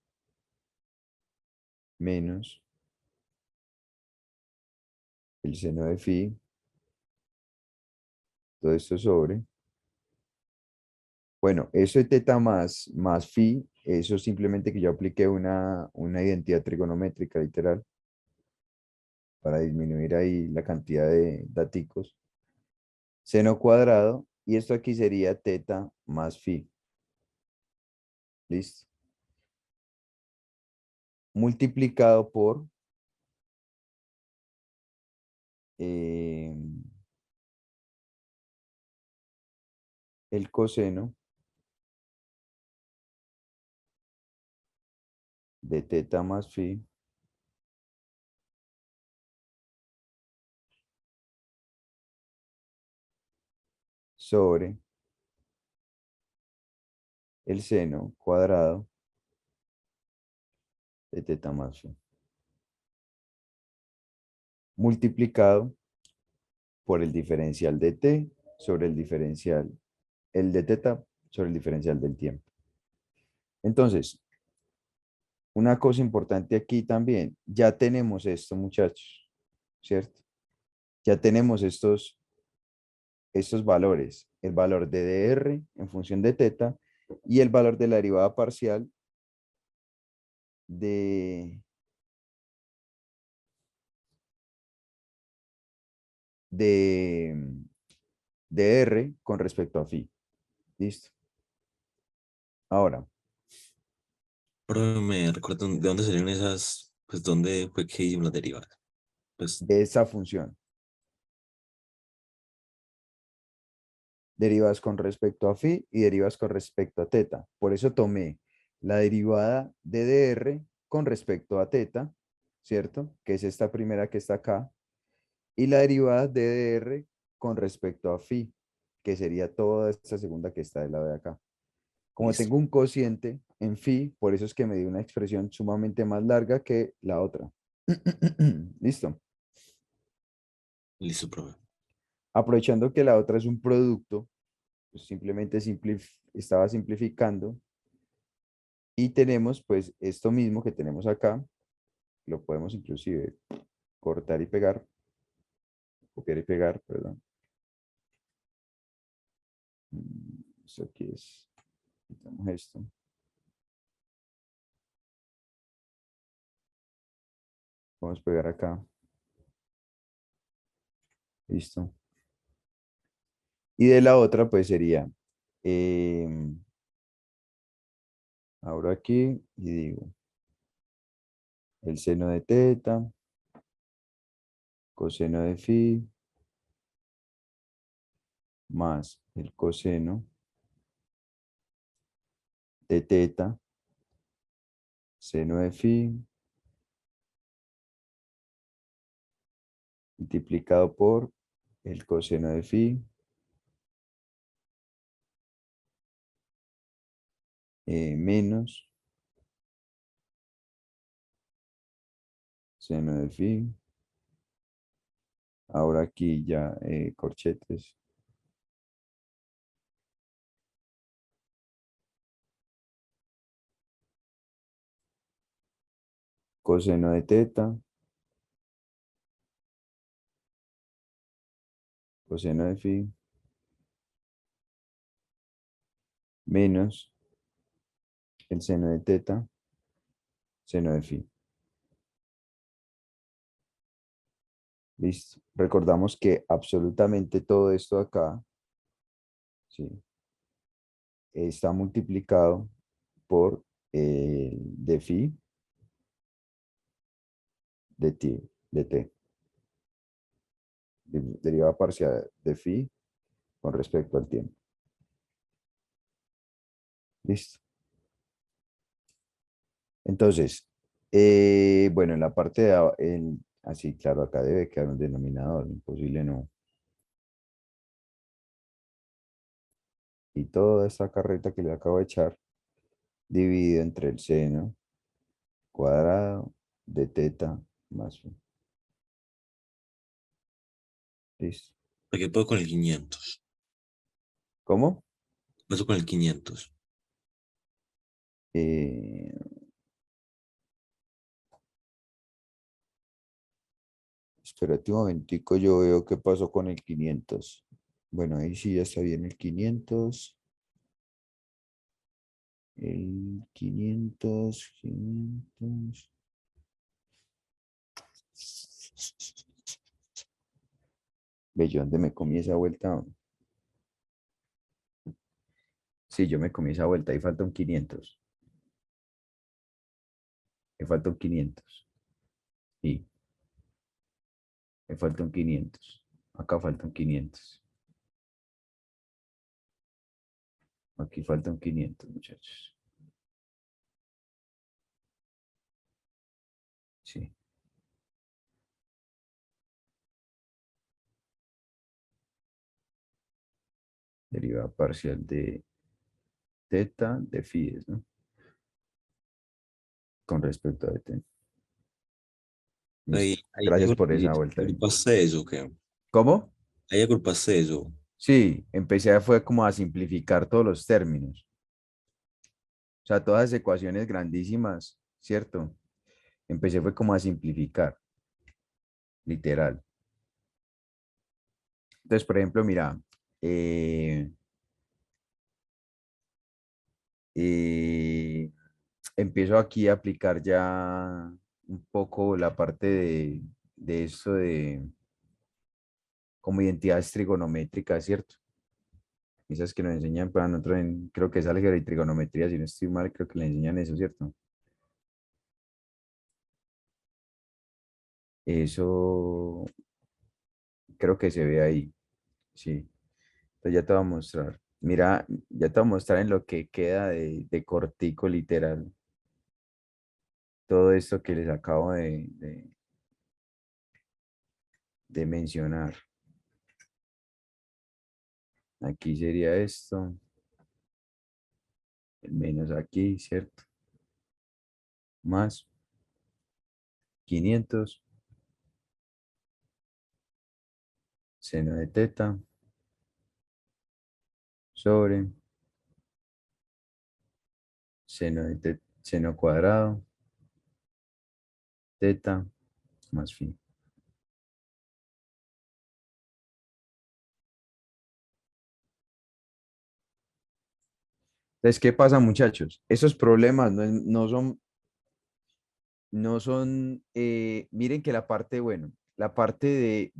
menos el seno de phi, todo esto sobre. Bueno, eso de teta más phi, eso simplemente que yo apliqué una identidad trigonométrica literal para disminuir ahí la cantidad de daticos. Seno cuadrado, y esto aquí sería teta más phi. ¿Listo? Multiplicado por eh, el coseno de teta más phi sobre el seno cuadrado de teta más phi, multiplicado por el diferencial de t sobre el diferencial, el de teta sobre el diferencial del tiempo. Entonces, una cosa importante aquí también, ya tenemos esto, muchachos, ¿cierto? Ya tenemos estos valores, el valor de dr en función de teta y el valor de la derivada parcial de, de, de r con respecto a phi. ¿Listo? Ahora, Pero me recuerdan de dónde salieron esas, pues dónde fue que hicimos las derivadas. Pues de esa función, derivadas con respecto a phi y derivadas con respecto a teta. Por eso tomé la derivada de dr con respecto a teta, ¿cierto? Que es esta primera que está acá, y la derivada de dr con respecto a phi, que sería toda esta segunda que está del lado de acá. Como listo, tengo un cociente en phi, por eso es que me dio una expresión sumamente más larga que la otra. ¿Listo? listo, profe. Aprovechando que la otra es un producto, pues simplemente estaba simplificando y tenemos pues esto mismo que tenemos acá, lo podemos inclusive cortar y pegar, copiar y pegar, perdón. Esto aquí es, quitamos esto. Vamos a pegar acá. Listo. Y de la otra, pues sería, abro aquí y digo, el seno de teta, coseno de phi, más el coseno de teta, seno de phi, multiplicado por el coseno de phi, menos seno de phi. Ahora aquí ya corchetes. Coseno de teta, coseno de phi, menos el seno de teta, seno de phi. Listo. Recordamos que absolutamente todo esto acá, ¿sí? Está multiplicado por el de phi de t. Derivada parcial de phi con respecto al tiempo. Listo. Entonces, bueno, en la parte de así, claro, acá debe quedar un denominador, imposible no. Y toda esta carreta que le acabo de echar, dividido entre el seno cuadrado de teta más phi. Listo. ¿Qué puedo con el 500? ¿Cómo? Eso con el 500. Eh, Espérate un momentico, yo veo qué pasó con el 500. Bueno, ahí sí ya está bien el 500. El 500. Ve, yo dónde me comí esa vuelta. Sí, yo me comí esa vuelta. Ahí falta un 500. Me falta un 500. Sí, me falta un 500. Acá falta un 500. Aquí falta un 500, muchachos. Sí. Derivada parcial de teta de Fides, ¿no? Con respecto a t. Ahí, Listo. Gracias por esa vuelta ahí. agrupaste eso, ¿qué? ¿Cómo? Ahí agrupaste eso. Sí, fue como a simplificar todos los términos. O sea, todas las ecuaciones grandísimas, ¿cierto? Empecé fue como a simplificar, literal. Entonces, por ejemplo, mira, eh, eh, empiezo aquí a aplicar ya un poco la parte de esto de como identidades trigonométricas, ¿cierto? Esas que nos enseñan para nosotros, creo que es álgebra y trigonometría, si no estoy mal, creo que le enseñan eso, ¿cierto? Eso creo que se ve ahí, sí. Entonces ya te voy a mostrar. Mira, ya te voy a mostrar en lo que queda de cortico, literal. Todo esto que les acabo de mencionar. Aquí sería esto, el menos aquí, ¿cierto? Más 500 seno de teta sobre seno cuadrado, teta más phi. Entonces, ¿qué pasa, muchachos? Esos problemas no son, miren que la parte, bueno, la parte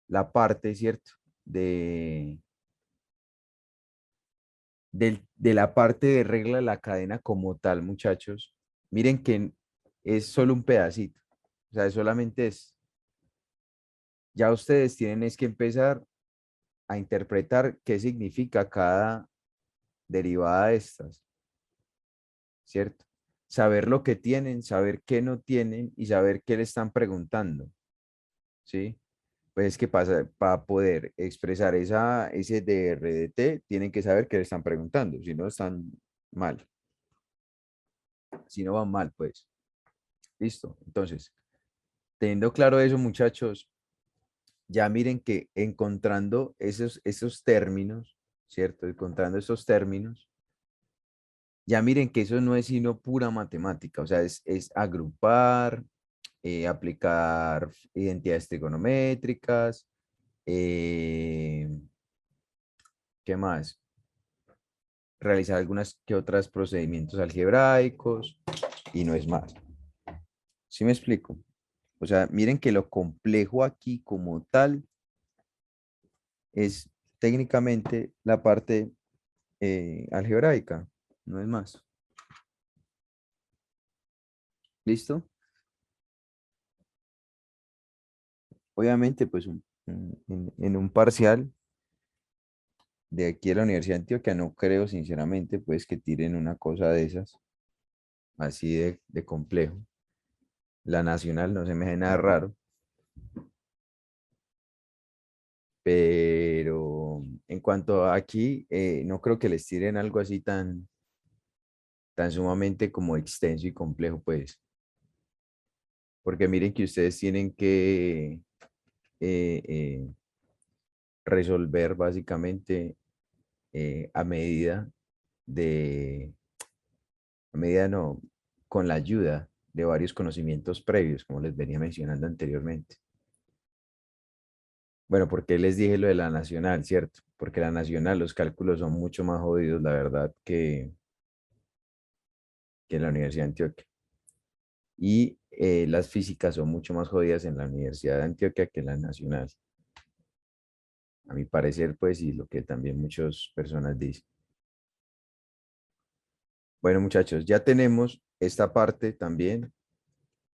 la parte, ¿cierto? De la parte de regla de la cadena como tal, muchachos, miren que es solo un pedacito. O sea, solamente es, ya ustedes tienen es que empezar a interpretar qué significa cada derivada de estas, ¿cierto? Saber lo que tienen, saber qué no tienen y saber qué le están preguntando, ¿sí? Pues es que para poder expresar ese DR de T, tienen que saber qué le están preguntando, si no están mal, si no van mal, pues. Listo. Entonces, teniendo claro eso, muchachos, ya miren que encontrando esos términos, ¿cierto? Encontrando esos términos, ya miren que eso no es sino pura matemática, o sea, es agrupar, aplicar identidades trigonométricas, eh, ¿qué más? Realizar algunas que otras procedimientos algebraicos y no es más. ¿Sí me explico? O sea, miren que lo complejo aquí como tal es técnicamente la parte algebraica, no es más. ¿Listo? Obviamente, pues en un parcial de aquí a la Universidad de Antioquia no creo sinceramente pues que tiren una cosa de esas, así de complejo. La nacional no se me hace nada raro, pero en cuanto a aquí, no creo que les tiren algo así tan sumamente como extenso y complejo, pues, porque miren que ustedes tienen que resolver básicamente a medida de, a medida no, con la ayuda de varios conocimientos previos, como les venía mencionando anteriormente. Bueno, porque les dije lo de la nacional, ¿cierto? Porque la nacional, los cálculos son mucho más jodidos, la verdad, que en la Universidad de Antioquia. Y las físicas son mucho más jodidas en la Universidad de Antioquia que en la nacional. A mi parecer, pues, y lo que también muchas personas dicen. Bueno, muchachos, ya tenemos esta parte también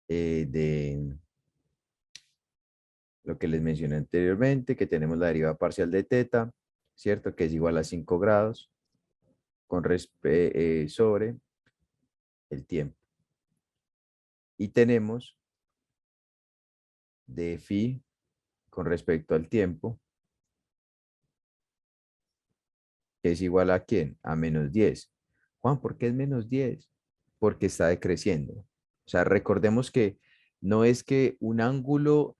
de lo que les mencioné anteriormente, que tenemos la derivada parcial de teta, ¿cierto? Que es igual a 5 grados sobre el tiempo. Y tenemos de phi con respecto al tiempo, que es igual a ¿quién? A -10. Juan, ¿por qué es -10? Porque está decreciendo. O sea, recordemos que no es que un ángulo,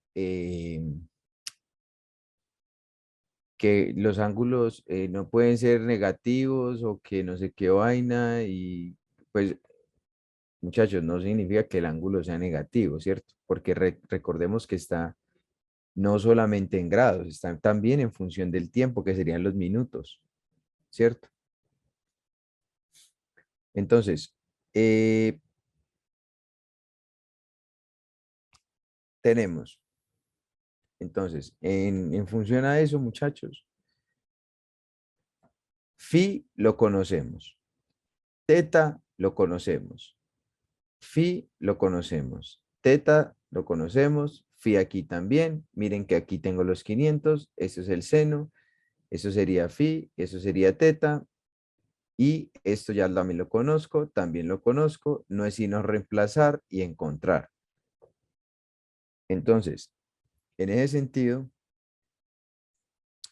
que los ángulos no pueden ser negativos o que no sé qué vaina y pues muchachos, no significa que el ángulo sea negativo, ¿cierto? Porque recordemos que está no solamente en grados, está también en función del tiempo, que serían los minutos, ¿cierto? Entonces, eh, tenemos, entonces, en función a eso, muchachos, phi lo conocemos, teta lo conocemos, phi lo conocemos, teta lo conocemos, phi aquí también, miren que aquí tengo los 500, eso es el seno, eso sería phi, eso sería teta, y esto ya también lo conozco, no es sino reemplazar y encontrar. Entonces, en ese sentido,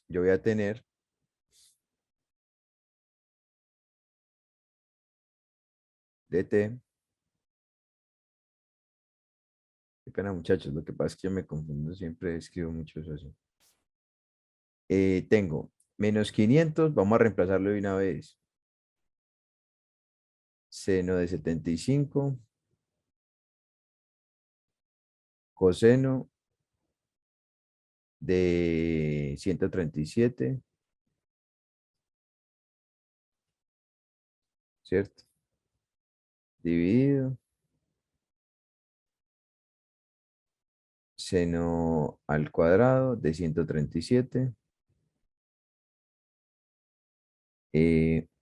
yo voy a tener dt, qué pena muchachos, lo que pasa es que yo me confundo, siempre escribo mucho eso así. Tengo -500, vamos a reemplazarlo de una vez. Seno de 75, coseno de 137, ¿cierto? Dividido, seno al cuadrado de 137,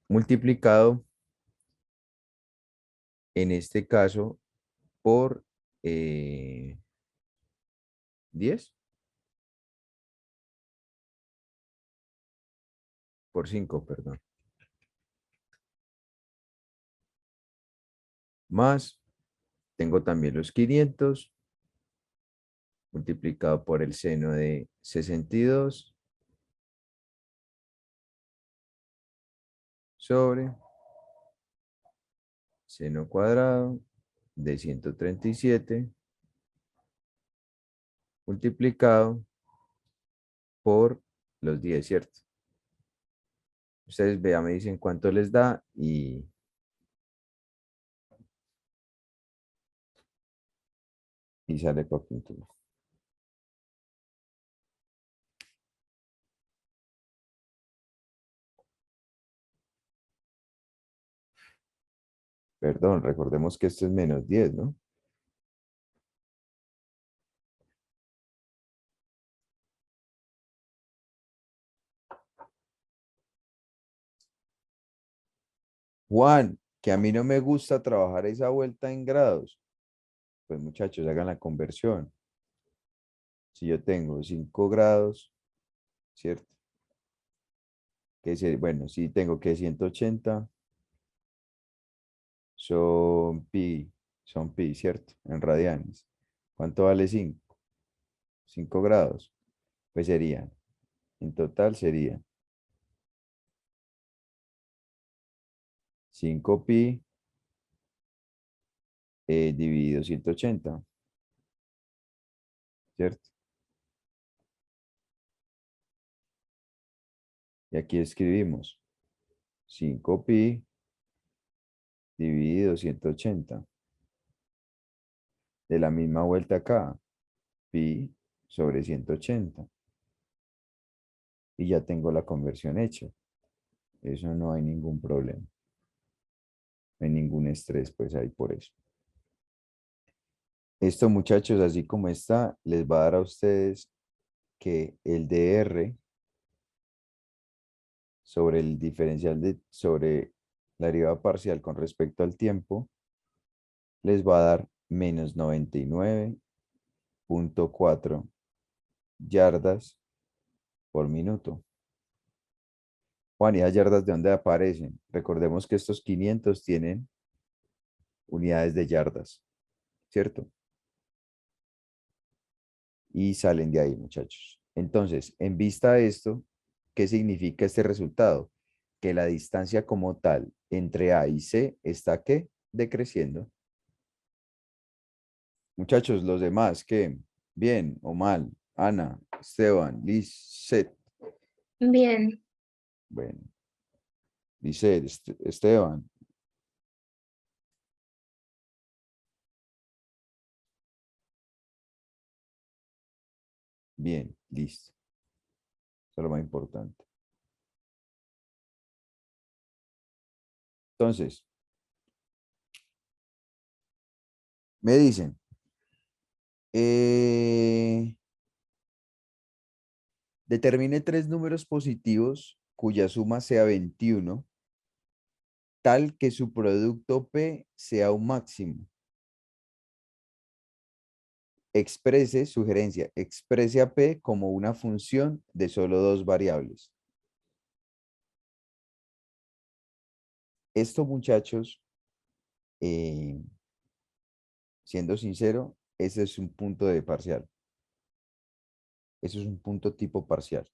multiplicado, en este caso, por 10, por 5, perdón, más, tengo también los 500 multiplicado por el seno de 62 sobre seno cuadrado de 137 multiplicado por los 10, ¿cierto? Ustedes vean, me dicen cuánto les da y sale por punto. Perdón, recordemos que esto es -10, ¿no? Juan, que a mí no me gusta trabajar esa vuelta en grados. Pues muchachos, hagan la conversión. Si yo tengo 5 grados, ¿cierto? Bueno, si tengo que 180 son pi, ¿cierto? En radianes. ¿Cuánto vale 5? 5 grados. Pues serían, en total sería 5 pi dividido 180, ¿cierto? Y aquí escribimos 5 pi dividido 180. De la misma vuelta acá, pi sobre 180. Y ya tengo la conversión hecha. Eso no hay ningún problema. No hay ningún estrés, pues ahí por eso. Esto, muchachos, así como está, les va a dar a ustedes que el dr sobre el diferencial sobre la derivada parcial con respecto al tiempo les va a dar menos 99,4 yardas por minuto. Juan, ¿y esas yardas de dónde aparecen? Recordemos que estos 500 tienen unidades de yardas, ¿cierto? Y salen de ahí, muchachos. Entonces, en vista de esto, ¿qué significa este resultado? Que la distancia como tal entre A y C está, ¿qué? Decreciendo. Muchachos, los demás, ¿qué? ¿Bien o mal? Ana, Esteban, Lisset. Bien, Bueno, Lisset, Esteban. Bien, listo. Eso es lo más importante. Entonces, me dicen, determine 3 números positivos cuya suma sea 21, tal que su producto P sea un máximo. Exprese a P como una función de solo 2 variables. Esto, muchachos, eh, siendo sincero, ese es un punto de parcial. Eso es un punto tipo parcial.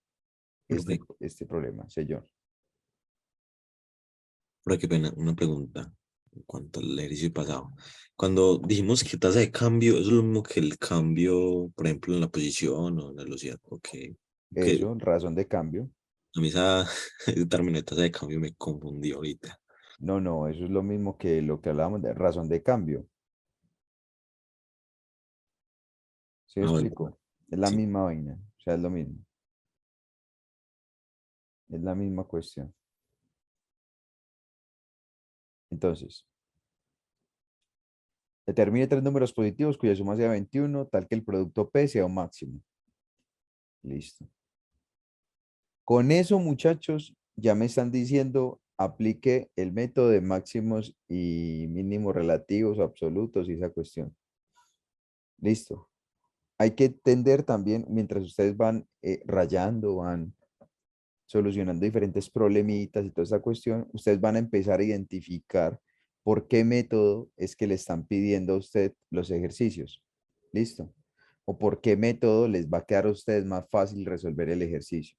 Profe, Este problema, señor. profe, qué pena, una pregunta en cuanto al ejercicio pasado. Cuando dijimos que tasa de cambio, ¿eso es lo mismo que el cambio, por ejemplo, en la posición o en la velocidad? Que Eso, razón de cambio. a mí ese término de tasa de cambio me confundió ahorita. No, no, eso es lo mismo que lo que hablábamos de razón de cambio. ¿Sí me Ah, bueno, explico? Es la sí. misma vaina, o sea, es lo mismo. Es la misma cuestión. Entonces, determine 3 números positivos cuya suma sea 21, tal que el producto P sea un máximo. Listo. Con eso, muchachos, ya me están diciendo, aplique el método de máximos y mínimos relativos o absolutos y esa cuestión. Listo. Hay que entender también, mientras ustedes van rayando, van solucionando diferentes problemitas y toda esa cuestión, ustedes van a empezar a identificar por qué método es que le están pidiendo a usted los ejercicios. ¿Listo? O por qué método les va a quedar a ustedes más fácil resolver el ejercicio.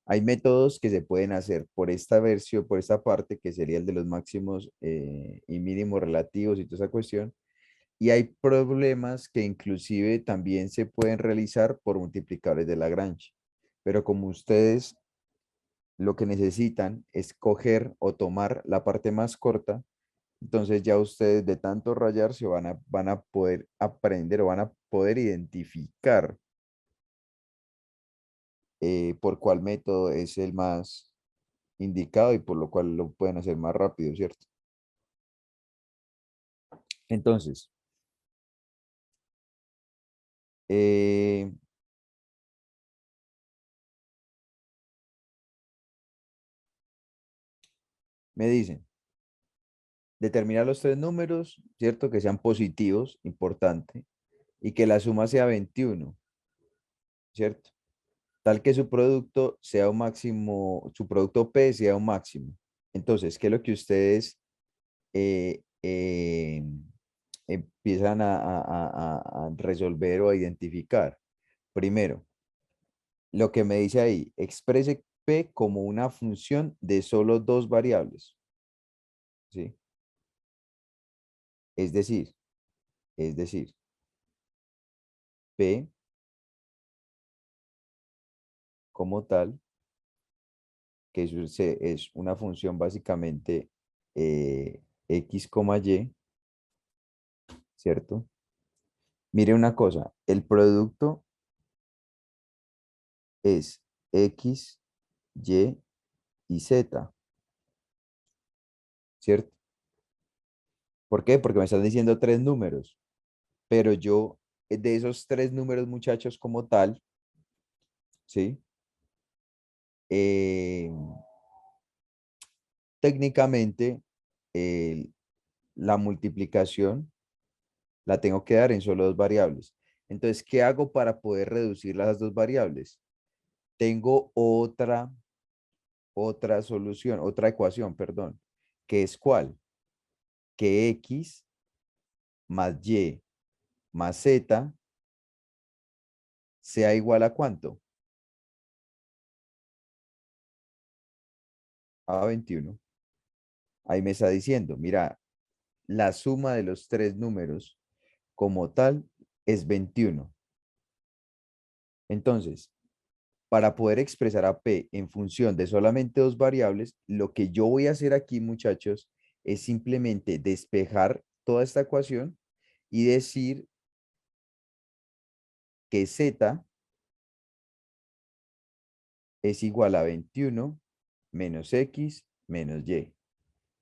Hay métodos que se pueden hacer por esta versión, por esta parte, que sería el de los máximos y mínimos relativos y toda esa cuestión. Y hay problemas que inclusive también se pueden realizar por multiplicadores de Lagrange. Pero como ustedes lo que necesitan es coger o tomar la parte más corta, entonces ya ustedes de tanto rayarse van a poder aprender o van a poder identificar por cuál método es el más indicado y por lo cual lo pueden hacer más rápido, ¿cierto? Entonces, eh, me dicen, determinar los tres números, ¿cierto? Que sean positivos, importante, y que la suma sea 21, ¿cierto? Tal que su producto sea un máximo, su producto P sea un máximo. Entonces, ¿qué es lo que ustedes eh, empiezan a resolver o a identificar? Primero, lo que me dice ahí, exprese P como una función de solo dos variables, ¿sí? Es decir, es decir, P como tal, que es una función básicamente X, Y, ¿cierto? Mire una cosa, el producto es X, Y y Z, ¿cierto? ¿Por qué? Porque me están diciendo tres números, pero yo de esos tres números, muchachos, como tal, ¿sí? Eh, técnicamente, el- la multiplicación la tengo que dar en solo dos variables. Entonces, ¿qué hago para poder reducir las dos variables? Tengo otra solución, otra ecuación, perdón, que es ¿cuál? Que X más Y más Z sea igual a ¿cuánto? A 21. Ahí me está diciendo, mira, la suma de los tres números como tal es 21. Entonces, para poder expresar a P en función de solamente dos variables, lo que yo voy a hacer aquí, muchachos, es simplemente despejar toda esta ecuación y decir que Z es igual a 21 menos X menos Y.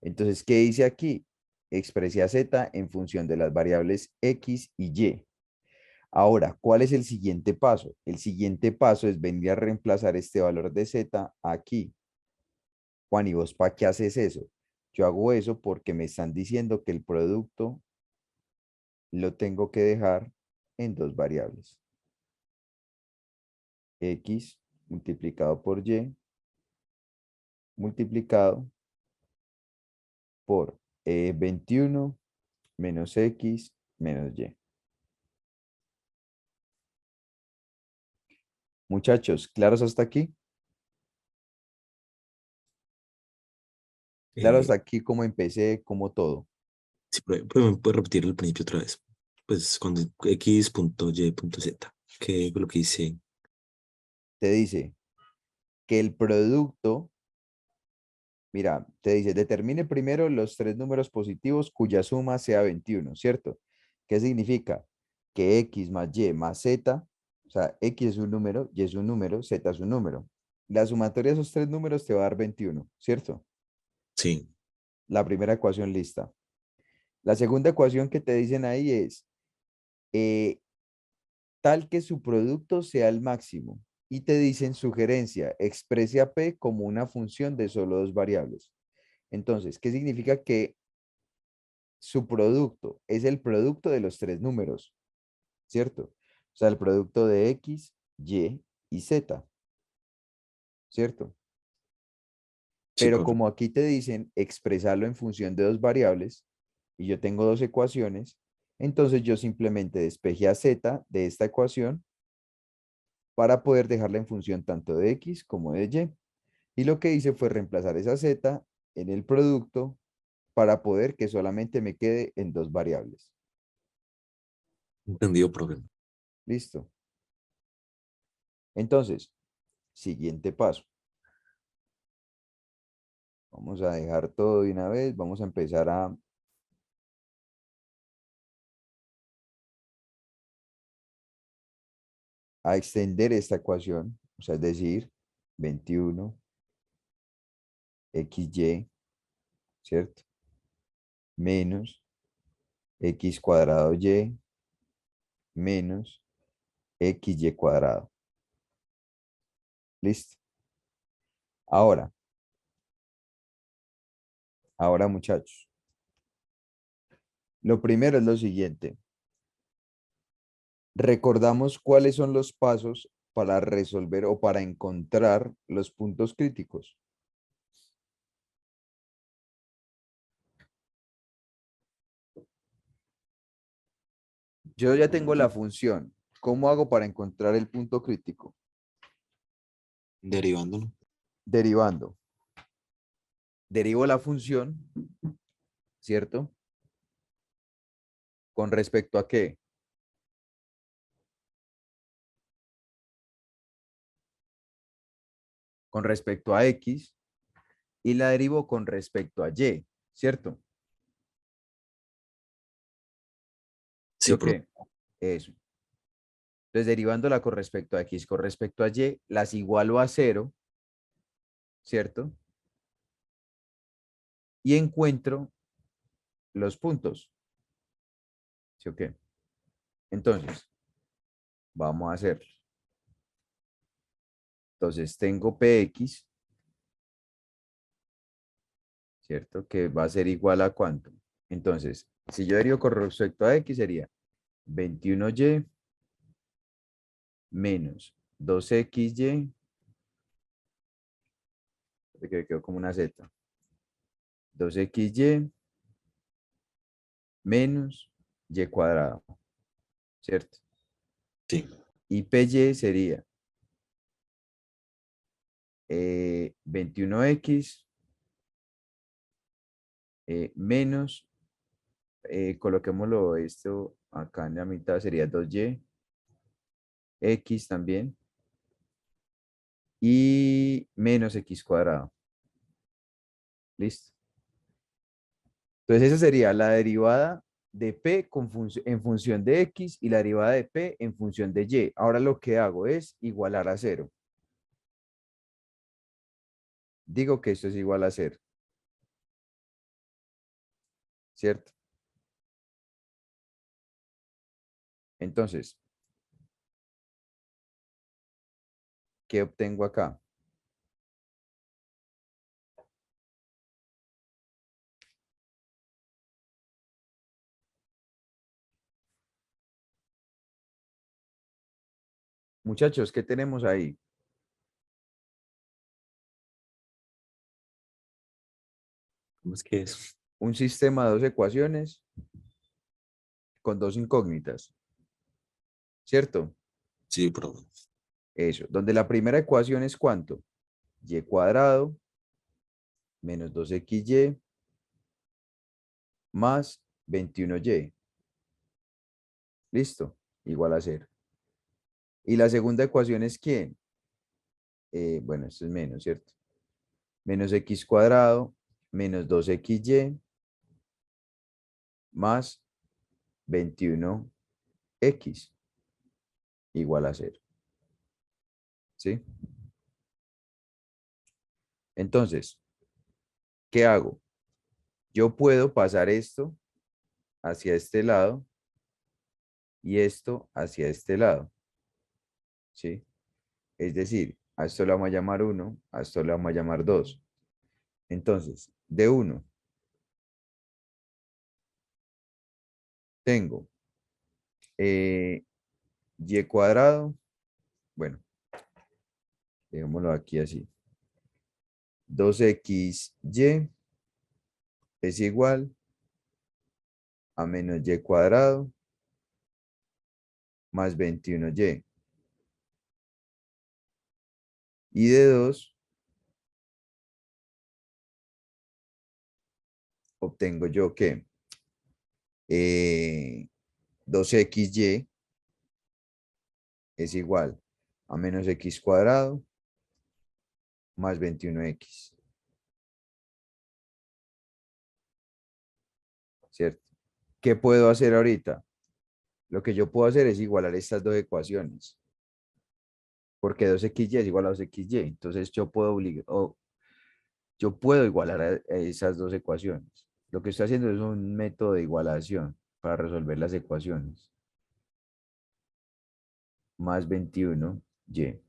Entonces, ¿qué dice aquí? Expresé a Z en función de las variables X y Y. Ahora, ¿cuál es el siguiente paso? El siguiente paso es venir a reemplazar este valor de Z aquí. Juan, ¿y vos para qué haces eso? Yo hago eso porque me están diciendo que el producto lo tengo que dejar en dos variables. X multiplicado por Y multiplicado por 21 menos X menos Y. Muchachos, ¿claros hasta aquí? Claro, Eh, hasta aquí como empecé, como todo. sí, me puede repetir el principio otra vez. Pues cuando x.y.z, que fue lo que dice. Te dice que el producto, mira, te dice, determine primero los tres números positivos cuya suma sea 21, ¿cierto? ¿Qué significa? Que X más Z, o sea, X es un número, Y es un número, Z es un número. La sumatoria de esos tres números te va a dar 21, ¿cierto? Sí, La primera ecuación lista. La segunda ecuación que te dicen ahí es, eh, tal que su producto sea el máximo. Y te dicen sugerencia, exprese a P como una función de solo dos variables. Entonces, ¿qué significa que su producto es el producto de los tres números, ¿cierto? O sea, el producto de X, Y Z, ¿cierto? sí, Pero profe. como aquí te dicen expresarlo en función de dos variables y yo tengo dos ecuaciones, entonces yo simplemente despejé a Z de esta ecuación para poder dejarla en función tanto de X como de Y. Y lo que hice fue reemplazar esa Z en el producto para poder que solamente me quede en dos variables. Entendido, profe. Listo. Entonces, siguiente paso. Vamos a dejar todo de una vez. Vamos a empezar a extender esta ecuación. O sea, es decir, 21 XY, ¿cierto? Menos X cuadrado Y menos XY cuadrado. Listo. Ahora, muchachos. Lo primero es lo siguiente. Recordamos cuáles son los pasos para resolver o para encontrar los puntos críticos. Yo ya tengo la función. ¿Cómo hago para encontrar el punto crítico? Derivándolo. Derivando. Derivo la función, ¿cierto? ¿Con respecto a qué? Con respecto a X y la derivo con respecto a Y, ¿cierto? ¿Sí Sí, o qué? Eso. Entonces, derivándola con respecto a X, con respecto a Y, las igualo a cero, ¿cierto? Y encuentro los puntos, ¿sí o qué? Entonces, vamos a hacerlo. Entonces, tengo PX, ¿cierto? Que va a ser igual a ¿cuánto? Entonces, si yo derivo con respecto a X, sería 21Y menos 2XY, que quedó como una Z, 2XY menos Y cuadrado, ¿cierto? sí. Y PY sería 21X menos, coloquémoslo esto acá en la mitad, sería 2Y, X también, y menos X cuadrado. ¿Listo? Entonces esa sería la derivada de P en función de X y la derivada de P en función de Y. Ahora lo que hago es igualar a cero. Digo que esto es igual a cero, ¿cierto? Entonces, ¿qué obtengo acá? Muchachos, ¿qué tenemos ahí? ¿Cómo es que es? Un sistema de dos ecuaciones con dos incógnitas, ¿cierto? Sí, pero Eso, donde la primera ecuación es ¿cuánto? Y cuadrado menos 2XY más 21Y. Listo, igual a cero. Y la segunda ecuación es ¿quién? Bueno, esto es menos, ¿cierto? Menos X cuadrado menos 2XY más 21X igual a cero. ¿Sí? Entonces, ¿qué hago? Yo puedo pasar esto hacia este lado y esto hacia este lado. ¿Sí? Es decir, a esto le vamos a llamar 1, a esto le vamos a llamar 2. Entonces, de 1 tengo y cuadrado, bueno, dejémoslo aquí así. 2XY es igual a menos y cuadrado más 21Y. Y de 2 obtengo yo que 2XY es igual a menos X cuadrado más 21X, ¿cierto? ¿Qué puedo hacer ahorita? Lo que yo puedo hacer es igualar estas dos ecuaciones, porque 2XY es igual a 2XY. Entonces yo puedo igualar a esas dos ecuaciones. Lo que estoy haciendo es un método de igualación para resolver las ecuaciones. Más 21Y,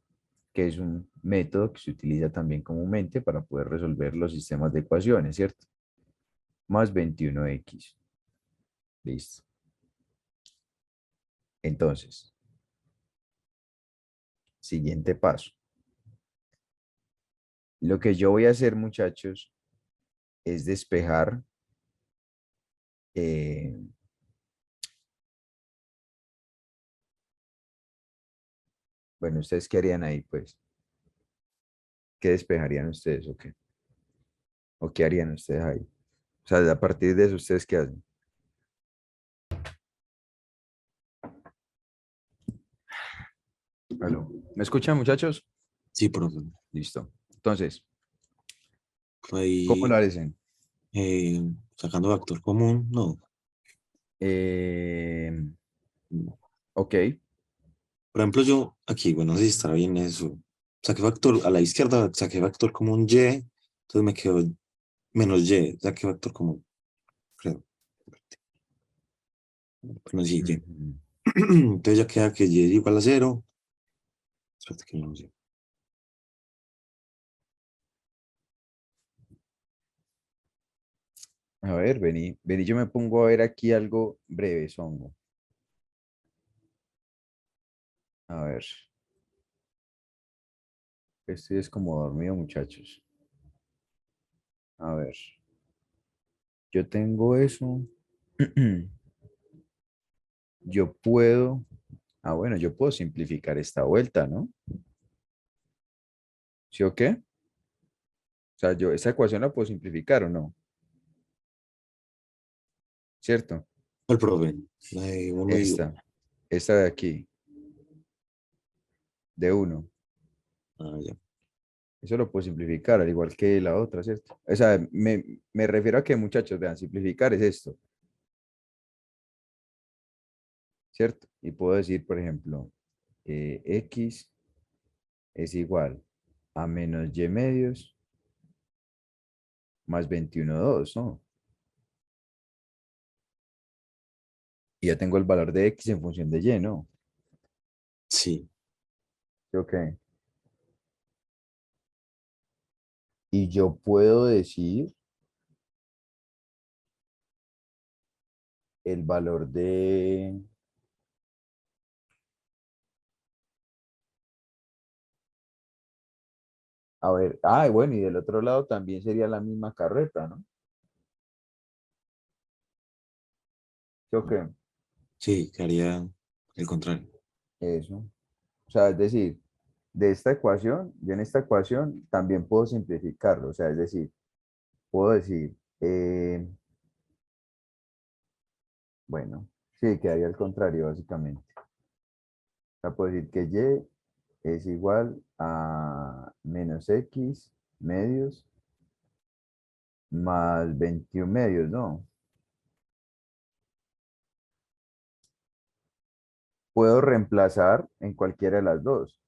que es un método que se utiliza también comúnmente para poder resolver los sistemas de ecuaciones, ¿cierto? Más 21X. Listo. Entonces, siguiente paso. Lo que yo voy a hacer, muchachos, es despejar. eh, bueno, ¿ustedes qué harían ahí, pues? ¿Qué despejarían ustedes o qué? ¿O qué harían ustedes ahí? O sea, a partir de eso, ¿ustedes qué hacen? Aló. ¿Me escuchan, muchachos? Sí, profe. Listo. Entonces, ¿cómo lo Ahí, hacen? sacando factor común, no. Eh, No. ok. Por ejemplo, yo aquí, bueno, no sé si está bien eso. Saqué factor a la izquierda, saqué factor común Y, entonces me quedó menos Y, saqué factor común, creo. Bueno, sí, Y. Ujú. Entonces ya queda que Y es igual a cero. Espérate que no sé. A ver, vení, vení, yo me pongo a ver aquí algo breve, songo. A ver, estoy es como dormido, muchachos. A ver, yo tengo eso. Yo puedo, bueno, yo puedo simplificar esta vuelta, ¿no? ¿Sí o qué? O sea, yo esa ecuación la puedo simplificar o no, ¿cierto? El profe, la de uno y uno. Esta de aquí, de uno. Ah, ya. Eso lo puedo simplificar, al igual que la otra, ¿cierto? O sea, me refiero a que, muchachos, vean, simplificar es esto, ¿cierto? Y puedo decir, por ejemplo, x es igual a menos y medios más 21,2, ¿no? Y ya tengo el valor de x en función de y, ¿no? Sí, ¿Sí ok? Y yo puedo decir el valor de... A ver, bueno, y del otro lado también sería la misma carreta, ¿no? ¿Sí ok? sí, que haría el contrario. Eso. O sea, es decir, de esta ecuación, yo en esta ecuación también puedo simplificarlo. O sea, es decir, puedo decir, bueno, sí, quedaría al contrario, básicamente. O sea, puedo decir que y es igual a menos x medios más 21 medios, ¿no? Puedo reemplazar en cualquiera de las dos.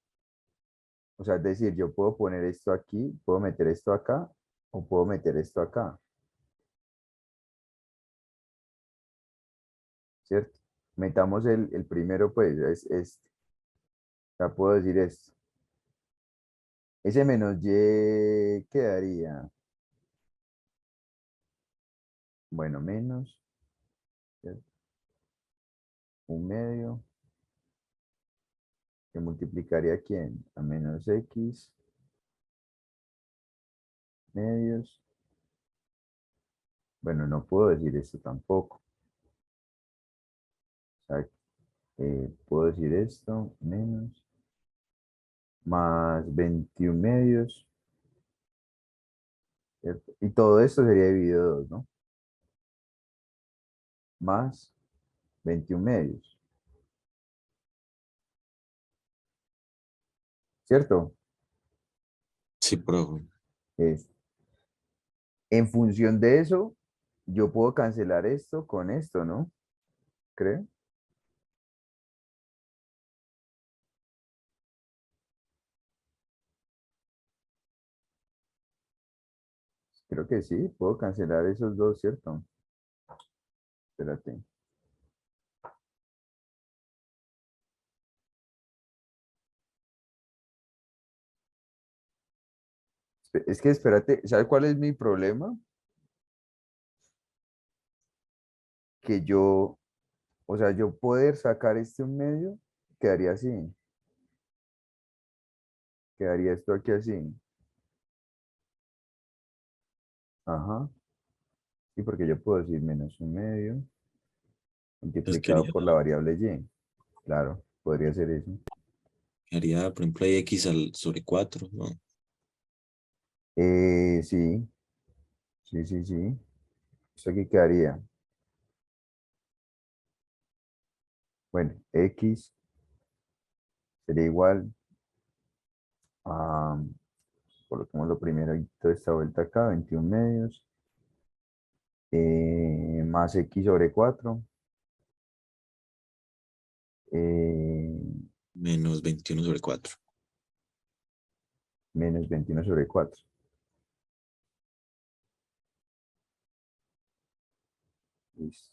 O sea, es decir, yo puedo poner esto aquí, puedo meter esto acá o puedo meter esto acá, ¿cierto? Metamos el primero, pues, es este. Ya puedo decir esto. Ese menos y quedaría, bueno, menos, ¿cierto? Un medio, que multiplicaría ¿quién? A menos x medios. Bueno, no puedo decir esto tampoco. O sea, puedo decir esto, menos, más 21 medios, ¿cierto? Y todo esto sería dividido 2, ¿no? Más 21 medios, ¿cierto? Sí, profe. Es, en función de eso, yo puedo cancelar esto con esto, ¿no? Creo. Creo que sí, puedo cancelar esos dos, ¿cierto? Espérate. Es que espérate, ¿sabes cuál es mi problema? que yo, o sea, yo poder sacar este un medio, quedaría así. Quedaría esto aquí así. Ajá. Sí, porque yo puedo decir menos un medio Entonces multiplicado por la variable y. Claro, podría ser eso. quedaría, por ejemplo, ahí x sobre 4, ¿no? Sí, sí, sí, sí. Esto aquí quedaría. Bueno, x sería igual a, coloquemos lo primero y toda esta vuelta acá, 21 medios, más x sobre 4, Menos 21 sobre 4. menos 21 sobre 4. Listo.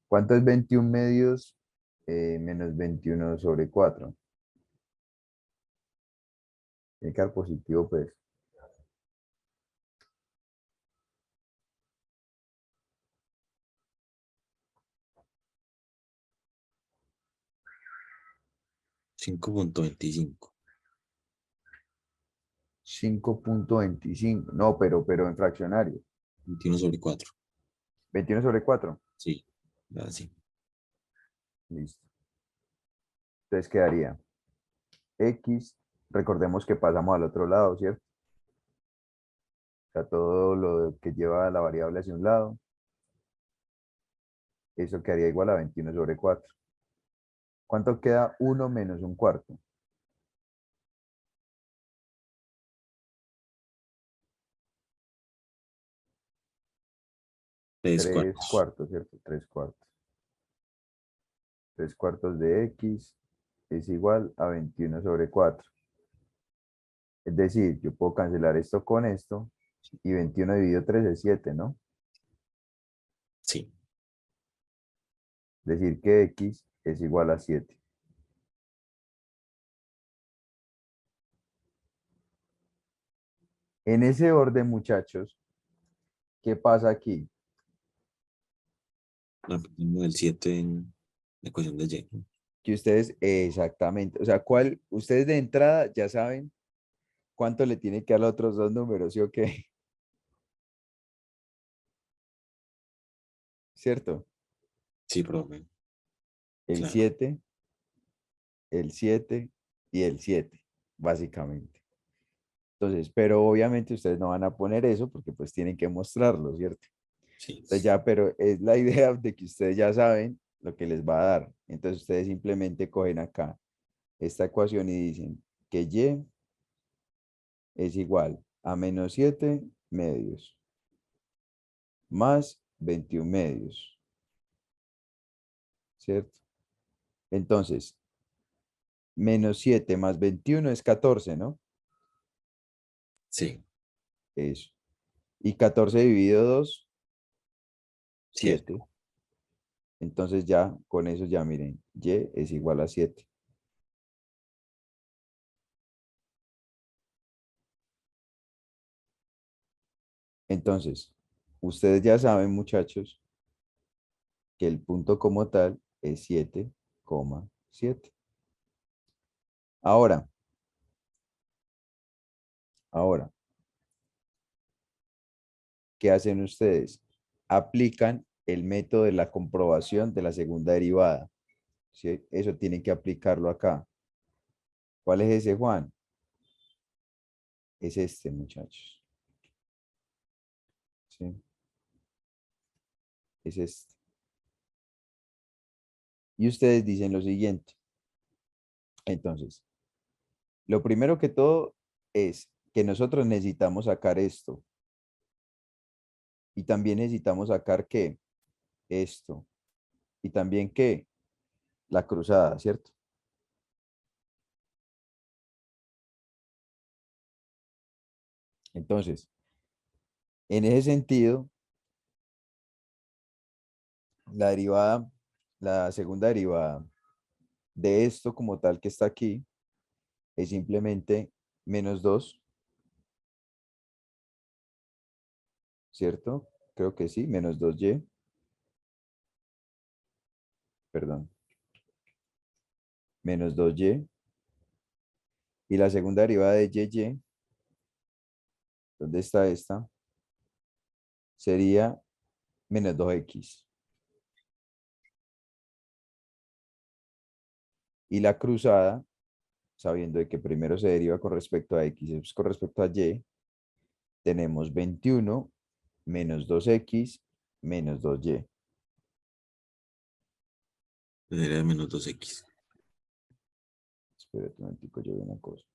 ¿Cuánto es 21 medios menos 21 sobre 4? Tiene que dar positivo, pues. 5.25. 5.25. No, pero en fraccionario. 21 sobre 4. 21 sobre 4. Sí, así. Listo. Entonces quedaría x. Recordemos que pasamos al otro lado, ¿cierto? O sea, todo lo que lleva la variable hacia un lado, eso quedaría igual a 21 sobre 4. ¿Cuánto queda 1 menos un cuarto? 3 3 cuartos. cuartos, ¿cierto? 3 cuartos. 3 cuartos de x es igual a 21 sobre 4. Es decir, yo puedo cancelar esto con esto y 21 dividido 3 es 7, ¿no? Sí. Es decir, que x es igual a 7. En ese orden, muchachos, ¿qué pasa aquí? Repetimos el 7 en la ecuación de y. Que ustedes, exactamente, o sea, ustedes de entrada ya saben cuánto le tiene que dar a los otros dos números, ¿sí o qué? ¿Cierto? Sí, profe. El Claro. 7, el 7 y el 7, básicamente. Entonces, pero obviamente ustedes no van a poner eso porque pues tienen que mostrarlo, ¿cierto? Sí. Entonces ya, pero es la idea de que ustedes ya saben lo que les va a dar. Entonces ustedes simplemente cogen acá esta ecuación y dicen que y es igual a menos 7 medios más 21 medios, ¿cierto? Entonces, menos 7 más 21 es 14, ¿no? Sí. Eso. Y 14 dividido 2, 7. 7. Entonces ya, con eso ya miren, y es igual a 7. Entonces, ustedes ya saben, muchachos, que el punto como tal es 7,7. Ahora, ahora, ¿qué hacen ustedes? Aplican el método de la comprobación de la segunda derivada. ¿Sí? Eso tienen que aplicarlo acá. ¿Cuál es ese, Juan? Es este, muchachos. ¿Sí? Es este. Y ustedes dicen lo siguiente. Entonces, lo primero que todo es que nosotros necesitamos sacar esto. Y también necesitamos sacar ¿qué? Esto. Y también ¿qué? La cruzada, ¿cierto? Entonces, en ese sentido, la derivada, la segunda derivada de esto como tal que está aquí es simplemente menos 2, ¿cierto? Creo que sí, menos 2y perdón, menos 2y. Y la segunda derivada de y, ¿dónde está esta? Sería menos 2x. Y la cruzada, sabiendo de que primero se deriva con respecto a x y después con respecto a y, tenemos 21 menos 2x menos 2y. Sería menos 2x. Espérate un momentico, yo veo una cosa.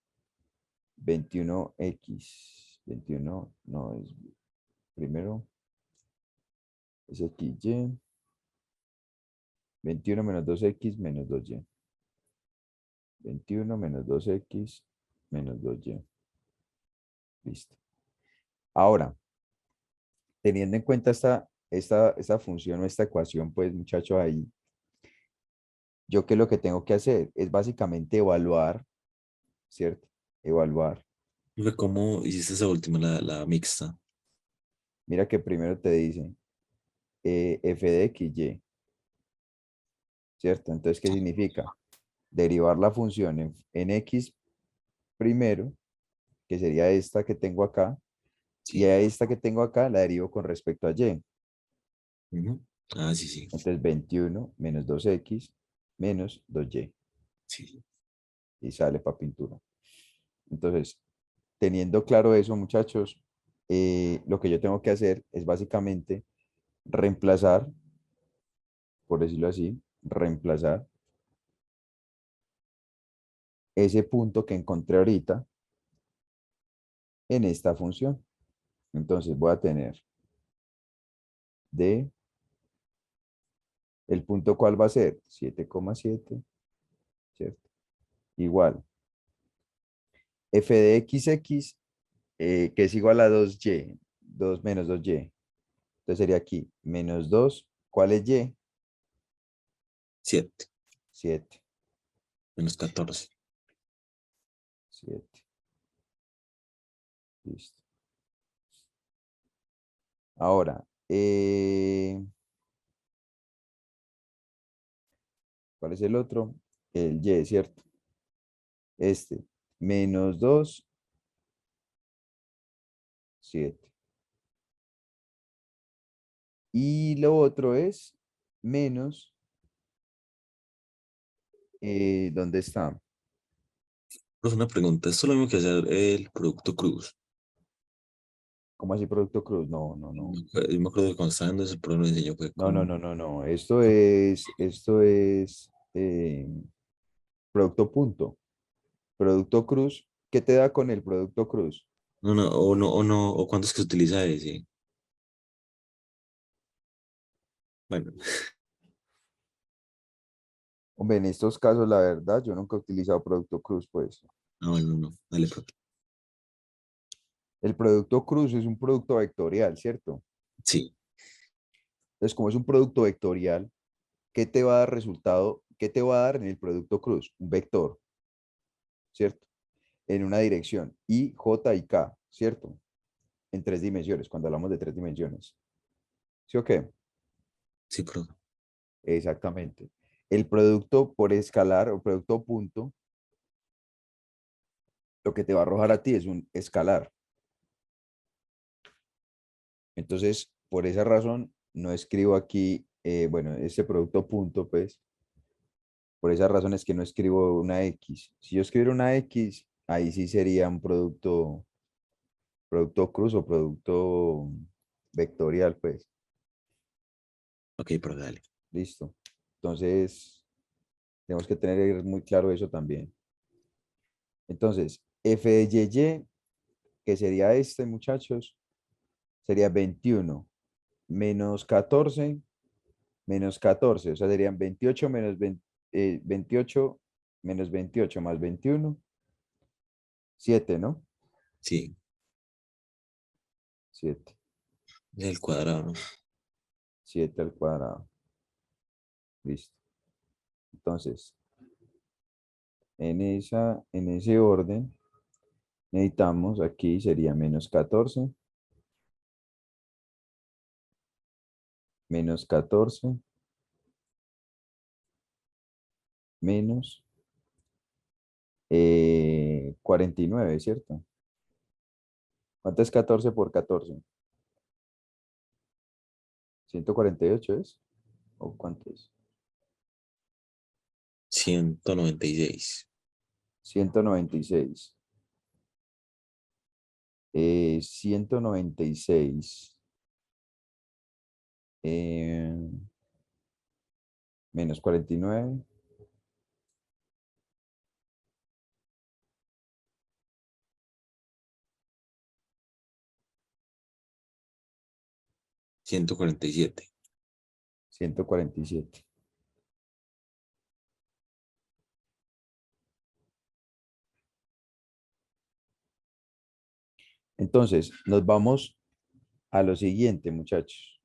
21x. 21 no es primero. Es xy. 21 menos 2x menos 2y. 21 menos 2x menos 2y. Listo. Ahora, teniendo en cuenta esta función o esta ecuación, pues muchachos, ahí, yo qué es lo que tengo que hacer es básicamente evaluar, ¿cierto? Evaluar. ¿Cómo hiciste esa última, la mixta? Mira que primero te dice f de x, y, ¿cierto? Entonces, ¿qué significa? Derivar la función en x primero, que sería esta que tengo acá, y Sí. a esta que tengo acá la derivo con respecto a y. Ujú. Ah, sí, sí. Entonces, 21 menos 2x menos 2y. Sí. Y sale para pintura. Entonces, teniendo claro eso, muchachos, lo que yo tengo que hacer es básicamente reemplazar, por decirlo así, reemplazar ese punto que encontré ahorita en esta función. Entonces voy a tener de, el punto cuál va a ser 7,7, ¿cierto? Igual, f de x, que es igual a 2y, 2 menos 2y. Entonces sería aquí, menos 2, ¿cuál es y? 7 7, menos 14. 7, listo. Ahora, ¿cuál es el otro? El y, ¿cierto? Este, menos 2, 7. Y lo otro es menos, ¿dónde está? Pues una pregunta, ¿esto es lo mismo que hacer el producto cruz? ¿Cómo así producto cruz? No, no, no. Yo me acuerdo que cuando estaba dando ese programa me enseñó fue No, no, con... no, no, no. Esto es producto punto. Producto cruz. ¿Qué te da con el producto cruz? No, no, o cuándo es que se utiliza ese. Bueno, Hombre, en estos casos, la verdad, yo nunca he utilizado producto cruz, pues. no, no, dale, pues. El producto cruz es un producto vectorial, ¿cierto? Sí, Entonces, como es un producto vectorial, ¿qué te va a dar resultado? ¿Qué te va a dar en el producto cruz? Un vector, ¿cierto? En una dirección, y, j y k, ¿cierto? En tres dimensiones, cuando hablamos de tres dimensiones. ¿Sí o qué? sí, pero Exactamente. El producto por escalar o producto punto, lo que te va a arrojar a ti es un escalar. Entonces, por esa razón, no escribo aquí, bueno, ese producto punto, pues, por esa razón es que no escribo una X. Si yo escribiera una X, ahí sí sería un producto cruz o producto vectorial, pues. ok, pero dale. Listo. Entonces, tenemos que tener muy claro eso también. Entonces, f de y, que sería este, muchachos, sería 21 menos 14 menos 14, o sea, serían 28 menos 20, 28 menos 28 más 21, 7, ¿no? Sí, 7, es el cuadrado, ¿no? 7 al cuadrado. Listo. Entonces, en ese orden, necesitamos aquí sería menos 14 menos 14 menos 49, ¿cierto? ¿Cuánto es 14 por 14? 148 es. ¿O cuánto es? 196. 196. 196 eh, menos 49. 147. 147. Entonces, nos vamos a lo siguiente, muchachos.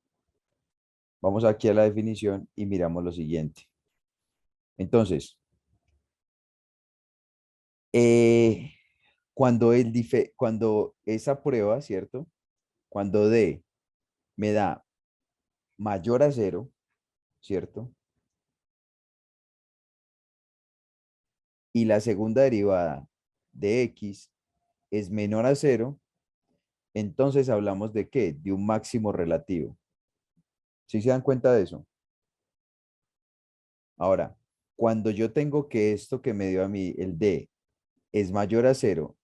Vamos aquí a la definición y miramos lo siguiente. Entonces, eh, cuando esa prueba, ¿cierto? Cuando D me da mayor a cero, ¿cierto? Y la segunda derivada de X es menor a cero, entonces hablamos de ¿qué? De un máximo relativo. ¿Sí se dan cuenta de eso? Ahora, cuando yo tengo que esto que me dio a mí, el D, es mayor a cero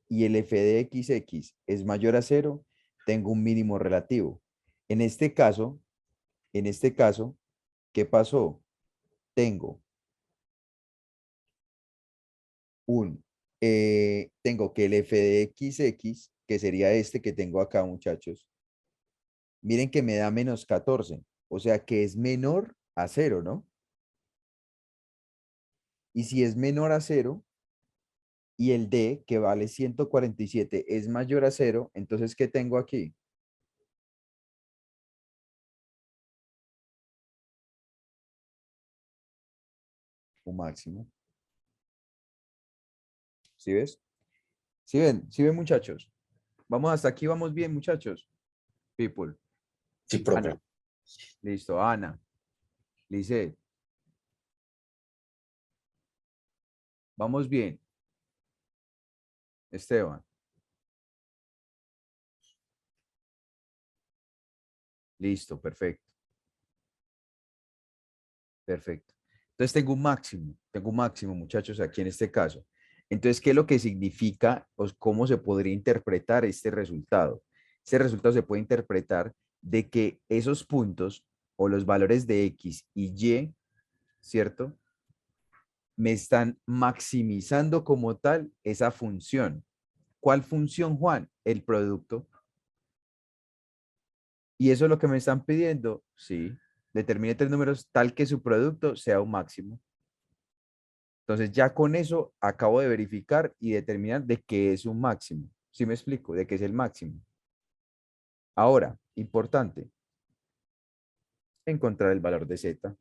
y el f de XX es mayor a cero, tengo un mínimo relativo. En este caso, en este caso, ¿qué pasó? Tengo tengo que el f de XX, que sería este que tengo acá, muchachos, miren que me da menos 14, o sea que es menor a cero, ¿no? Y si es menor a cero y el D, que vale 147, es mayor a cero, entonces, ¿qué tengo aquí? Un máximo. ¿Sí ves? ¿Sí ven? ¿Sí ven, muchachos? Vamos hasta aquí, vamos bien, muchachos. People. Sí, Ana. profe. Listo. Ana. Lice. Vamos bien. Esteban. Listo. Perfecto. Perfecto. Entonces tengo un máximo, muchachos, aquí en este caso. Entonces, ¿qué es lo que significa o cómo se podría interpretar este resultado? Este resultado se puede interpretar de que esos puntos o los valores de X y Y, ¿cierto? Me están maximizando como tal esa función. ¿Cuál función, Juan? El producto. Y eso es lo que me están pidiendo. Sí. Determine tres números tal que su producto sea un máximo. Entonces ya con eso acabo de verificar y determinar de qué es un máximo. ¿Sí me explico? De qué es el máximo. Ahora, importante, encontrar el valor de Z.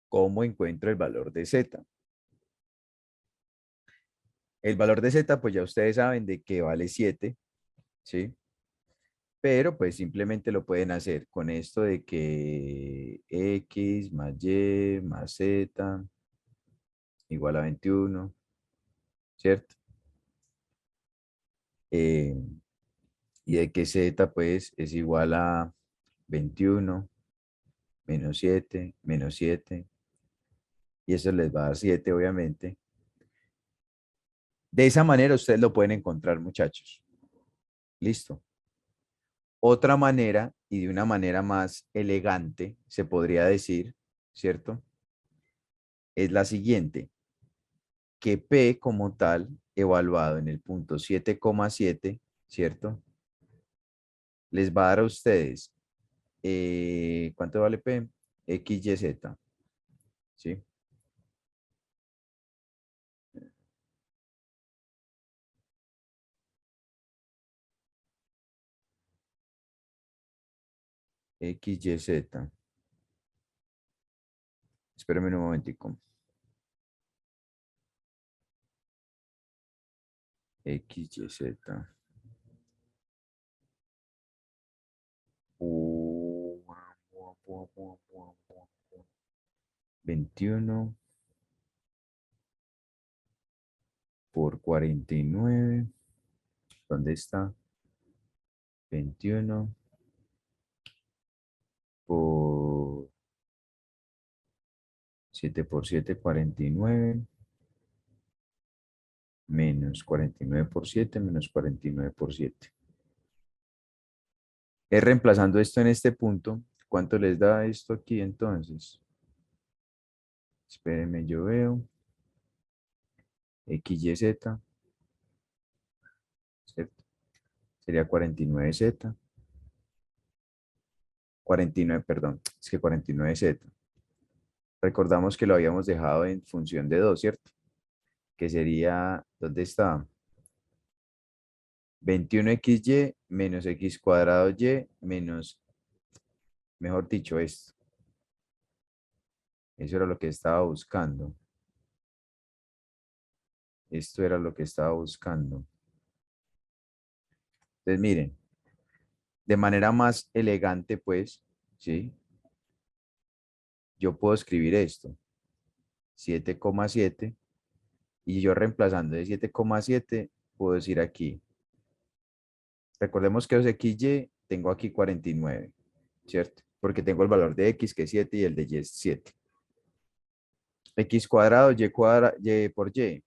¿Cómo encuentro el valor de Z? El valor de Z, pues ya ustedes saben de que vale 7, ¿sí? Pero pues simplemente lo pueden hacer con esto de que X más Y más Z igual a 21, ¿cierto? Eh, y de que Z pues es igual a 21 menos 7 y eso les va a dar 7 obviamente. De esa manera ustedes lo pueden encontrar, muchachos. Listo. Otra manera, y de una manera más elegante, se podría decir, ¿cierto? Es la siguiente, que P como tal, evaluado en el punto 7,7, ¿cierto? Les va a dar a ustedes, ¿cuánto vale P? X, Y, Z, ¿sí? X, Y, Z. Espérenme un momentico. X, Y, Z. 21 por 49. ¿Dónde está? 21 por 7 por 7, 49. Menos 49 por 7, menos 49 por 7. Es reemplazando esto en este punto. ¿Cuánto les da esto aquí entonces? Espérenme, yo veo. X, Y, Z. ¿Cierto? Sería 49Z. 49, perdón. Es que 49Z. Recordamos que lo habíamos dejado en función de 2, ¿cierto? Que sería, ¿dónde está? 21xy menos x cuadrado y menos, mejor dicho, esto. Eso era lo que estaba buscando. Esto era lo que estaba buscando. Entonces, miren, de manera más elegante, pues, ¿sí? Yo puedo escribir esto, 7,7, y yo reemplazando de 7,7, puedo decir aquí, recordemos que los xy, tengo aquí 49, ¿cierto? Porque tengo el valor de x, que es 7, y el de y es 7. X cuadrado, y por y,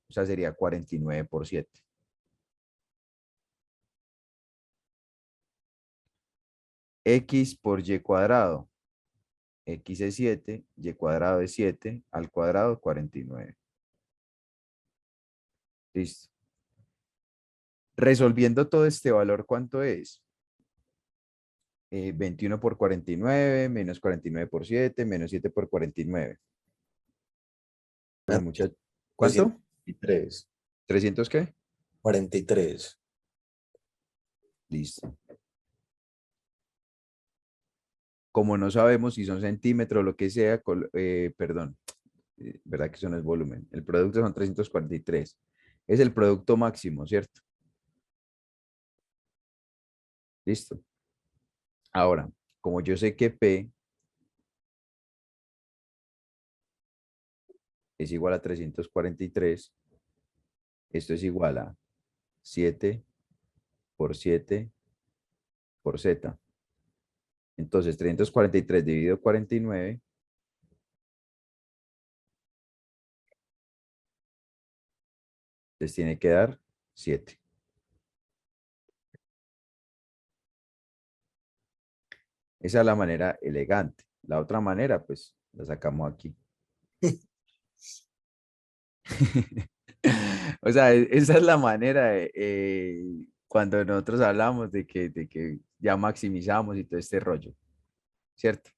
o sea, sería 49 por 7. X por y cuadrado, x es 7, y cuadrado es 7, al cuadrado 49. Listo. Resolviendo todo este valor, ¿cuánto es? 21 por 49, menos 49 por 7, menos 7 por 49. Ah, ¿Cuánto? 343. ¿300 qué? 43. Listo. Como no sabemos si son centímetros o lo que sea, perdón, ¿verdad que eso no es volumen? El producto son 343. Es el producto máximo, ¿cierto? Listo. Ahora, como yo sé que P es igual a 343, esto es igual a 7 por 7 por Z. Entonces, 343 dividido 49 les tiene que dar 7. Esa es la manera elegante. La otra manera, pues, la sacamos aquí. O sea, esa es la manera cuando nosotros hablamos de que ya maximizamos y todo este rollo, ¿cierto?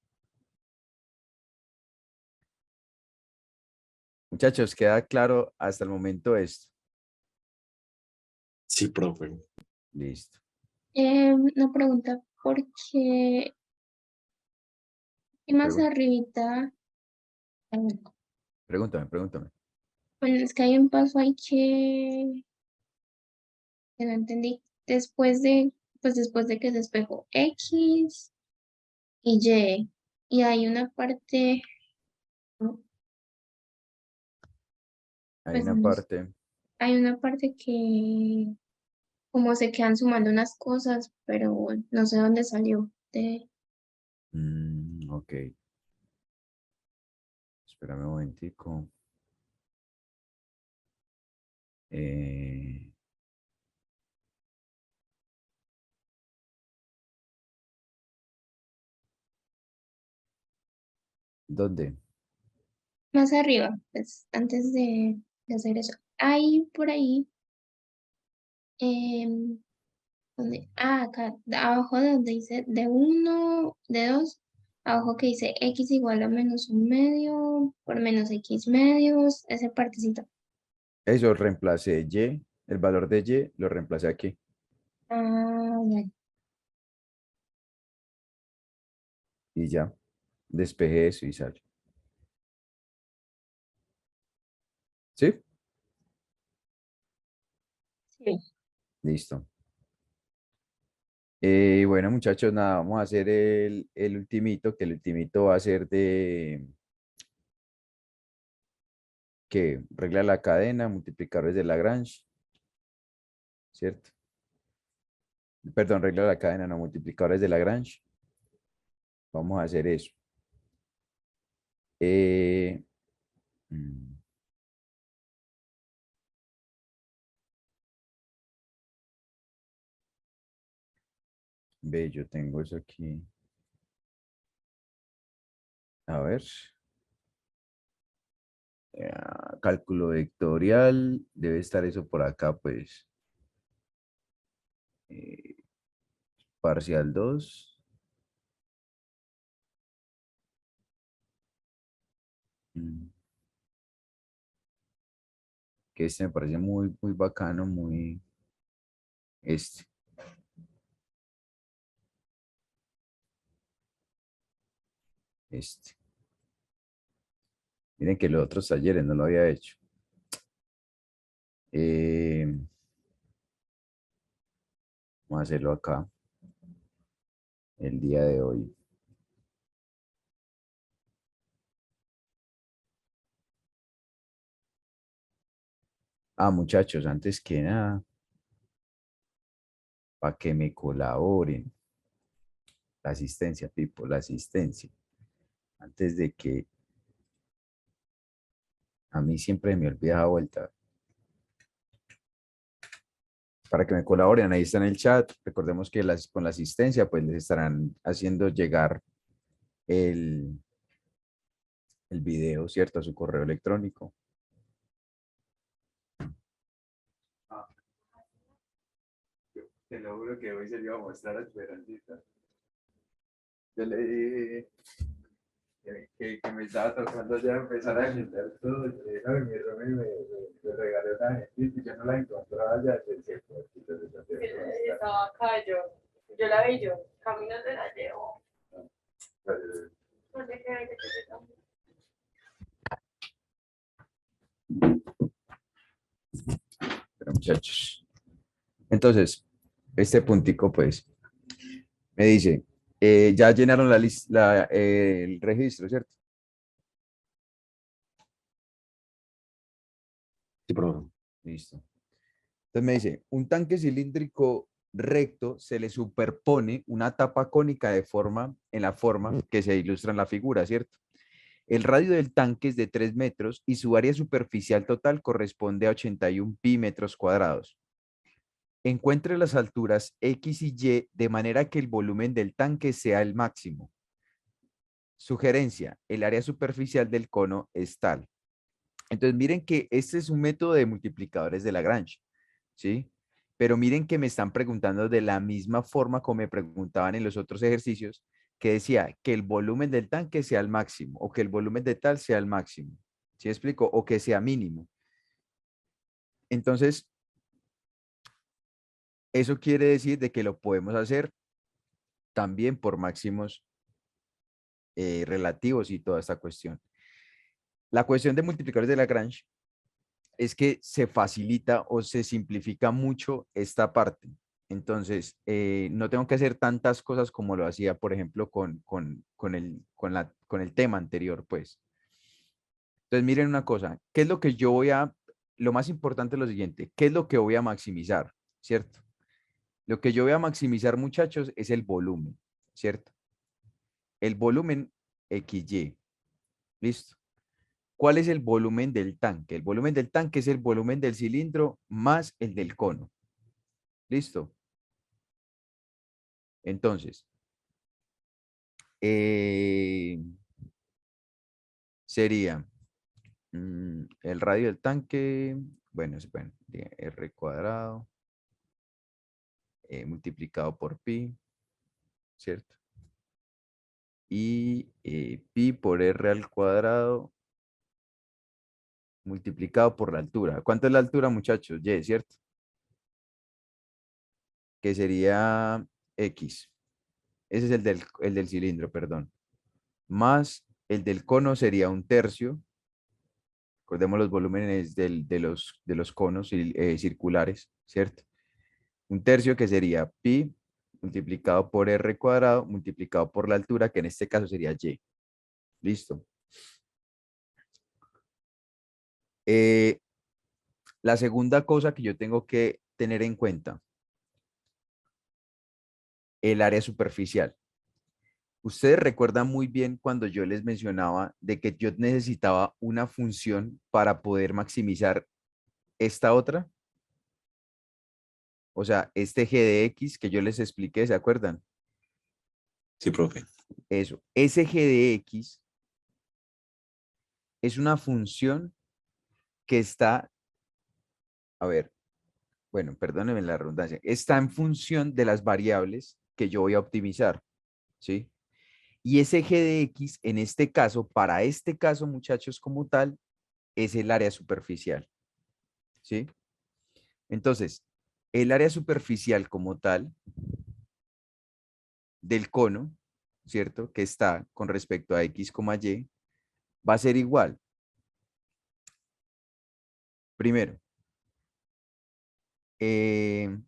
Muchachos, ¿queda claro hasta el momento esto? Sí, profe. Listo. Una pregunta, porque y más Pregun- arribita, Pregúntame, pregúntame. bueno, es que hay un paso ahí que no entendí. Después de que se despejó X y Y, y hay una parte, ¿no? Hay Pues una no parte. hay una parte que como se quedan sumando unas cosas, pero no sé dónde salió. Ok. Espérame un momentico. Eh, ¿Dónde? Más arriba, pues antes de hacer eso. Hay por ahí, em, acá, abajo de donde dice de uno, de 2, abajo que dice x igual a menos un medio por menos x medios, ese partecito. Eso reemplacé Y, el valor de Y lo reemplacé aquí. Ah, bueno, Y ya. Despejé eso y sale. ¿Sí? sí. Listo. Bueno, muchachos, nada, vamos a hacer el ultimito, que el ultimito va a ser de, que regla de la cadena, multiplicadores de Lagrange, ¿cierto? Perdón, regla de la cadena, no, multiplicadores de Lagrange. Vamos a hacer eso. Eh, mm, Ve, yo tengo eso aquí. A ver. Cálculo vectorial. Debe estar eso por acá, pues. eh, Parcial 2. mm, Que este me parece muy, muy bacano, muy... Este, este. Miren que los otros talleres no lo había hecho. Eh, Vamos a hacerlo acá, el día de hoy. Muchachos, antes que nada, para que me colaboren. La asistencia, Pipo, la asistencia. Antes de que a mí siempre me olvida la vuelta. Para que me colaboren, ahí está en el chat. Recordemos que con la asistencia, pues les estarán haciendo llegar el, el video, ¿cierto? A su correo electrónico. Te lo juro que hoy se le iba a mostrar a Esperancita. Yo le dije que me estaba tocando ya empezar a agendar todo. Yo le dije, no, mi Romy me regaló una agentita y yo no la encontraba ya desde el tiempo. Estaba acá yo la vi yo, camino te la llevo. No sé qué hay de que se cambie. Pero muchachos. Entonces, este puntico, pues, me dice, ya llenaron la lista, el registro, ¿cierto? Sí, profe. Listo. Entonces me dice, un tanque cilíndrico recto se le superpone una tapa cónica en la forma que se ilustra en la figura, ¿cierto? El radio del tanque es de 3 metros y su área superficial total corresponde a 81 pi metros cuadrados. Encuentre las alturas X y Y de manera que el volumen del tanque sea el máximo. Sugerencia, el área superficial del cono es tal. Entonces miren que este es un método de multiplicadores de Lagrange, ¿sí? Pero miren que me están preguntando de la misma forma como me preguntaban en los otros ejercicios, que decía que el volumen del tanque sea el máximo o que el volumen de tal sea el máximo. ¿Sí explico? O que sea mínimo. Entonces, eso quiere decir de que lo podemos hacer también por máximos relativos y toda esta cuestión. La cuestión de multiplicadores de Lagrange es que se facilita o se simplifica mucho esta parte. Entonces, no tengo que hacer tantas cosas como lo hacía, por ejemplo, con el tema anterior, pues. Entonces, miren una cosa, ¿qué es lo que lo más importante es lo siguiente, ¿qué es lo que voy a maximizar? ¿Cierto? Lo que yo voy a maximizar, muchachos, es el volumen, ¿cierto? El volumen XY. ¿Listo? ¿Cuál es el volumen del tanque? El volumen del tanque es el volumen del cilindro más el del cono. ¿Listo? Entonces, eh, sería el radio del tanque, bueno, R cuadrado multiplicado por pi, ¿cierto? Y pi por R al cuadrado multiplicado por la altura. ¿Cuánto es la altura, muchachos? Y, ¿cierto? Que sería X. Ese es el del cilindro, perdón. Más el del cono sería un tercio. Recordemos los volúmenes de los conos circulares, ¿cierto? Un tercio que sería pi multiplicado por r cuadrado, multiplicado por la altura, que en este caso sería y. Listo. La segunda cosa que yo tengo que tener en cuenta, el área superficial. Ustedes recuerdan muy bien cuando yo les mencionaba de que yo necesitaba una función para poder maximizar esta otra. O sea, este g de x que yo les expliqué, ¿se acuerdan? Sí, profe. Eso. Ese g de x es una función que está, a ver, bueno, perdónenme la redundancia, está en función de las variables que yo voy a optimizar, ¿sí? Y ese g de x, en este caso, para este caso, muchachos, como tal, es el área superficial, ¿sí? Entonces, el área superficial como tal del cono, ¿cierto? Que está con respecto a x, y, va a ser igual. Primero, el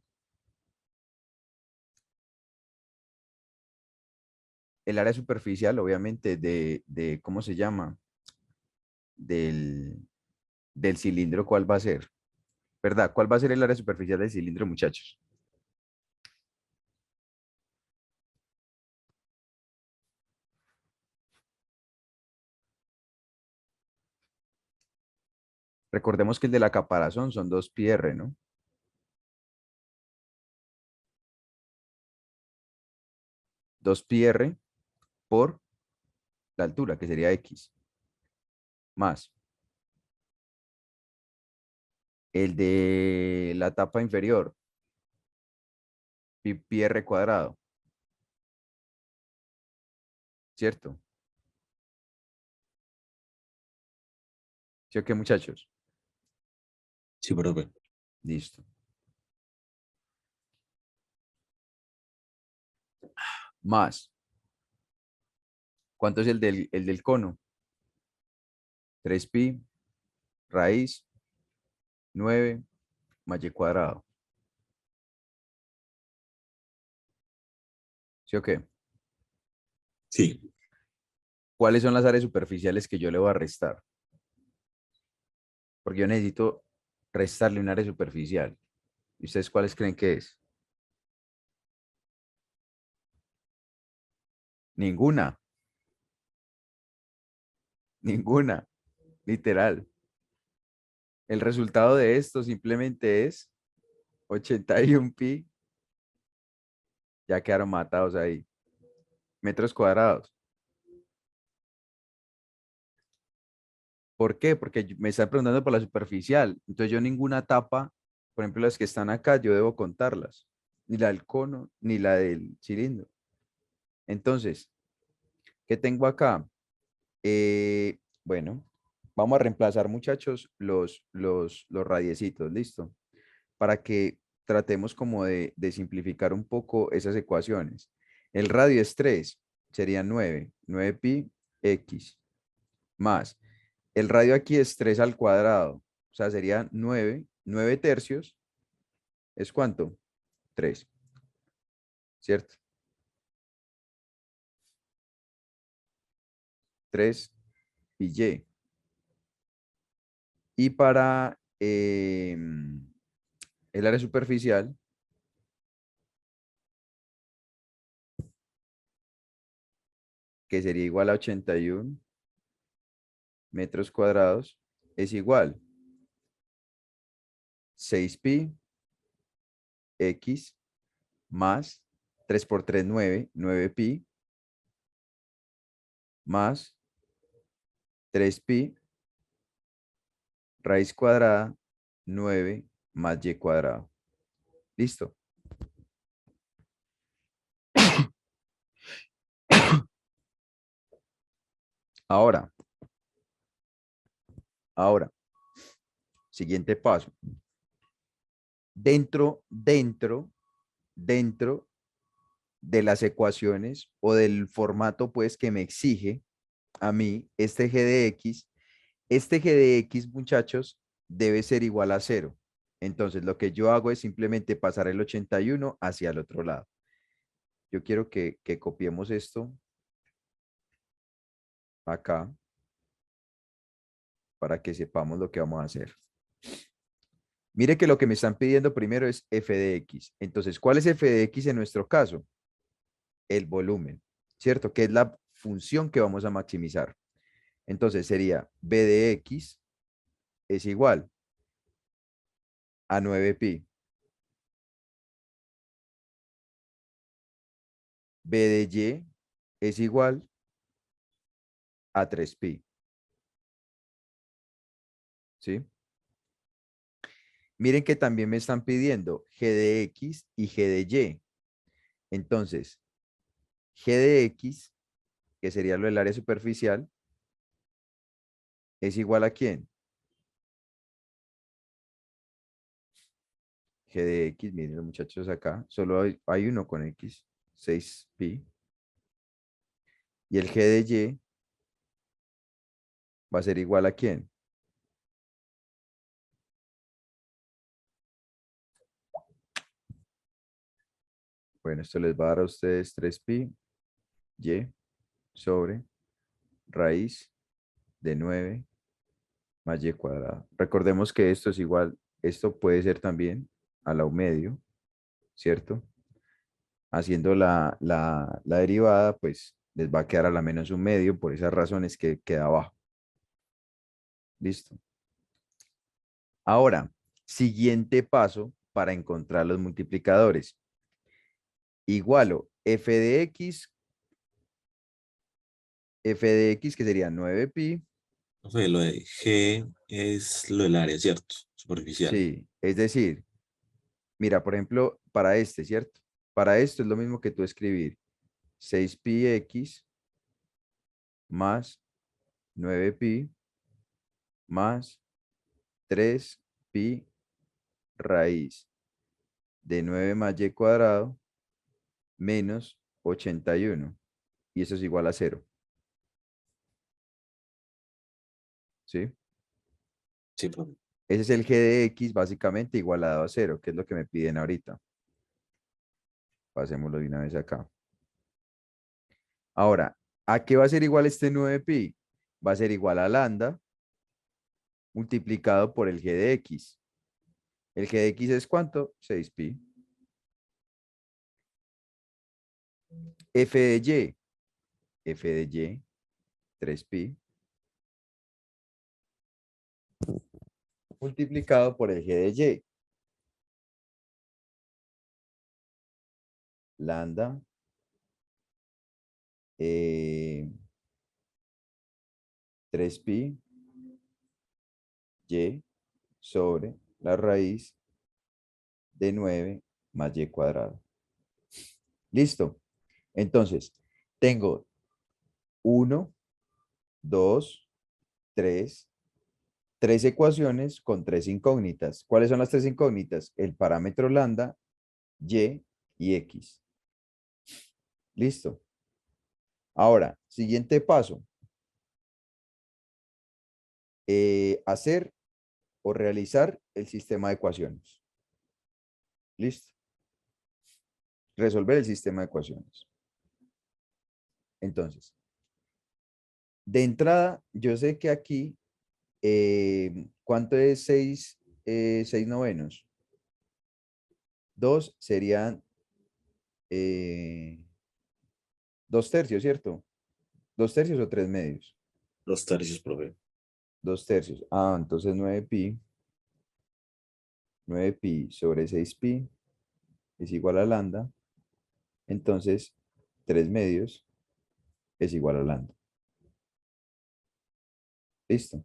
área superficial, obviamente, ¿cómo se llama? Del, del cilindro, ¿cuál va a ser? ¿Verdad? ¿Cuál va a ser el área superficial del cilindro, muchachos? Recordemos que el de la caparazón son 2πr, ¿no? 2πr por la altura, que sería x, más el de la tapa inferior, πr cuadrado, ¿cierto? ¿Sí o qué, muchachos? Sí, profe. Listo. Más. ¿Cuánto es el del cono? 3π raíz 9 más y cuadrado. ¿Sí o qué? Sí. ¿Cuáles son las áreas superficiales que yo le voy a restar? Porque yo necesito restarle un área superficial. ¿Y ustedes cuáles creen que es? Ninguna. Ninguna. Literal. El resultado de esto simplemente es 81π. Ya quedaron matados ahí. Metros cuadrados. ¿Por qué? Porque me están preguntando por la superficial. Entonces yo ninguna tapa, por ejemplo las que están acá, yo debo contarlas. Ni la del cono, ni la del cilindro. Entonces, ¿qué tengo acá? Bueno, vamos a reemplazar, muchachos, los radiecitos, ¿listo? Para que tratemos como de simplificar un poco esas ecuaciones. El radio es 3, sería 9π x, más. El radio aquí es 3 al cuadrado, o sea, sería 9 tercios, ¿es cuánto? 3, ¿cierto? 3 y y. Y para el área superficial, que sería igual a 81 metros cuadrados, es igual 6π x más 3 por 3, 9, 9π más 3π raíz cuadrada 9 más y cuadrado. ¿Listo? Ahora, siguiente paso. Dentro de las ecuaciones o del formato, pues, que me exige a mí este g de x, este g de x, muchachos, debe ser igual a 0. Entonces, lo que yo hago es simplemente pasar el 81 hacia el otro lado. yo quiero que copiemos esto acá para que sepamos lo que vamos a hacer. Mire que lo que me están pidiendo primero es f de x. Entonces, ¿cuál es f de x en nuestro caso? El volumen, ¿cierto? Que es la función que vamos a maximizar. Entonces sería b de x es igual a 9pi. B de y es igual a 3pi. ¿Sí? Miren que también me están pidiendo g de x y g de y. Entonces, g de x, que sería lo del área superficial, es igual a ¿quién? G de x, miren los muchachos acá, solo hay uno con x, 6pi. Y el g de y va a ser igual a ¿quién? Bueno, esto les va a dar a ustedes 3pi y sobre raíz de 9 más y cuadrado. Recordemos que esto es igual, esto puede ser también a la medio, ¿cierto? Haciendo la derivada, pues les va a quedar a la menos un medio, por esas razones que queda abajo. Listo. Ahora, siguiente paso para encontrar los multiplicadores. Igualo f de x que sería 9pi. Profe, lo de G es lo del área, ¿cierto? Superficial. Sí, es decir, mira, por ejemplo, para este, ¿cierto? Para esto es lo mismo que tú escribir 6pi x más 9pi más 3pi raíz de 9 más y cuadrado menos 81. Y eso es igual a 0. ¿Sí? Sí, profe. Ese es el g de x básicamente igualado a 0, que es lo que me piden ahorita. Pasémoslo de una vez acá. Ahora, ¿a qué va a ser igual este 9pi? Va a ser igual a lambda multiplicado por el g de x. ¿El g de x es cuánto? 6pi. F de y. F de y, 3pi. Multiplicado por el g de y. Lambda. 3pi. Y sobre la raíz de 9 más y cuadrado. Listo. Entonces, tengo 1, 2, 3 ecuaciones con 3 incógnitas. ¿Cuáles son las 3 incógnitas? El parámetro lambda, y x. Listo. Ahora, siguiente paso. Hacer o realizar el sistema de ecuaciones. Listo. Resolver el sistema de ecuaciones. Entonces, de entrada, yo sé que aquí, ¿cuánto es 6 novenos? 2 serían 2 tercios, ¿cierto? 2 tercios o 3 medios. 2 tercios, profe. 2 tercios. Ah, entonces 9pi. 9pi sobre 6pi es igual a lambda. Entonces, 3 medios es igual a lambda. Listo.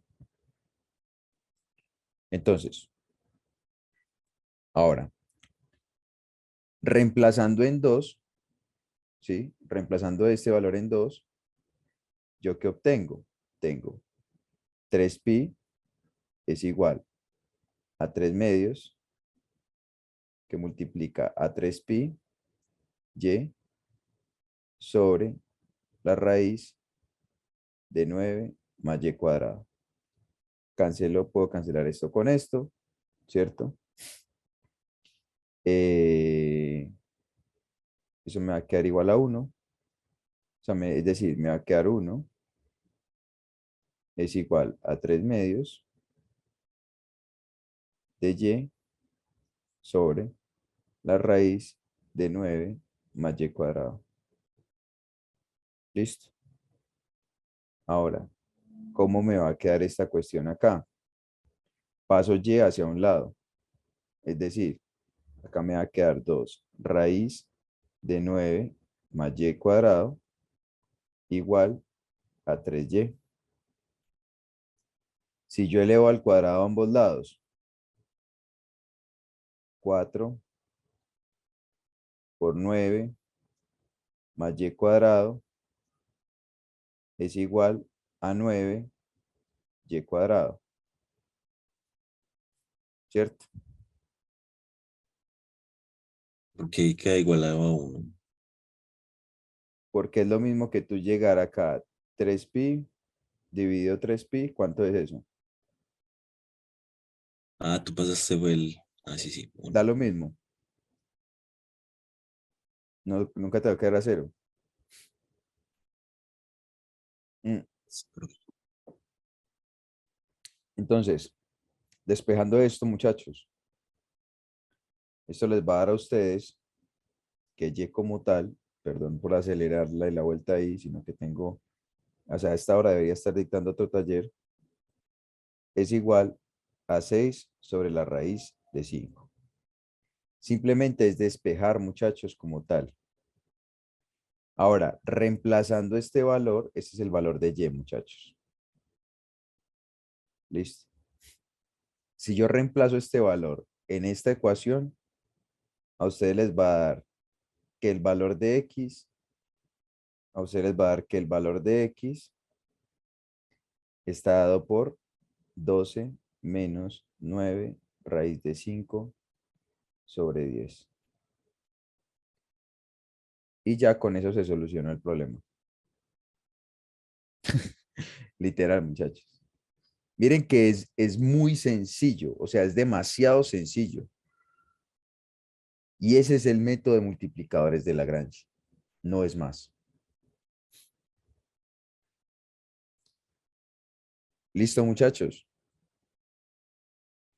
Entonces, ahora, reemplazando en 2, ¿sí? Reemplazando este valor en 2, ¿yo qué obtengo? Tengo 3pi es igual a 3 medios que multiplica a 3pi y sobre la raíz de 9 más y cuadrado. Cancelo, puedo cancelar esto con esto, ¿cierto? Eso me va a quedar igual a 1. O sea, es decir, me va a quedar 1 es igual a 3 medios de y sobre la raíz de 9 más y cuadrado. ¿Listo? Ahora, ¿cómo me va a quedar esta cuestión acá? Paso y hacia un lado. Es decir, acá me va a quedar 2 raíz de 9 más y cuadrado igual a 3y. Si yo elevo al cuadrado a ambos lados, 4 por 9 más y cuadrado es igual a 9y cuadrado, ¿cierto? Porque queda igualado a 1. Porque es lo mismo que tú llegar acá, 3pi dividido 3pi, ¿cuánto es eso? Ah, tú pasaste fue el... Ah, sí, sí. 1. Da lo mismo. No, nunca te va a quedar a cero. Mm. Entonces, despejando esto, muchachos, esto les va a dar a ustedes que y como tal, perdón por acelerarla y la vuelta ahí, sino que tengo, o sea, a esta hora debería estar dictando otro taller, es igual a 6 sobre la raíz de 5. Simplemente es despejar, muchachos, como tal. Ahora, reemplazando este valor, este es el valor de y, muchachos. Listo. Si yo reemplazo este valor en esta ecuación, a ustedes les va a dar que el valor de x, a ustedes les va a dar que el valor de x está dado por 12 menos 9 raíz de 5 sobre 10. Y ya con eso se solucionó el problema. Literal, muchachos. Miren que es muy sencillo, o sea, es demasiado sencillo. Y ese es el método de multiplicadores de Lagrange. No es más. ¿Listo, muchachos?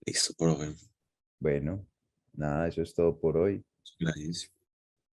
Listo, profe. Bueno, nada, eso es todo por hoy. Gracias.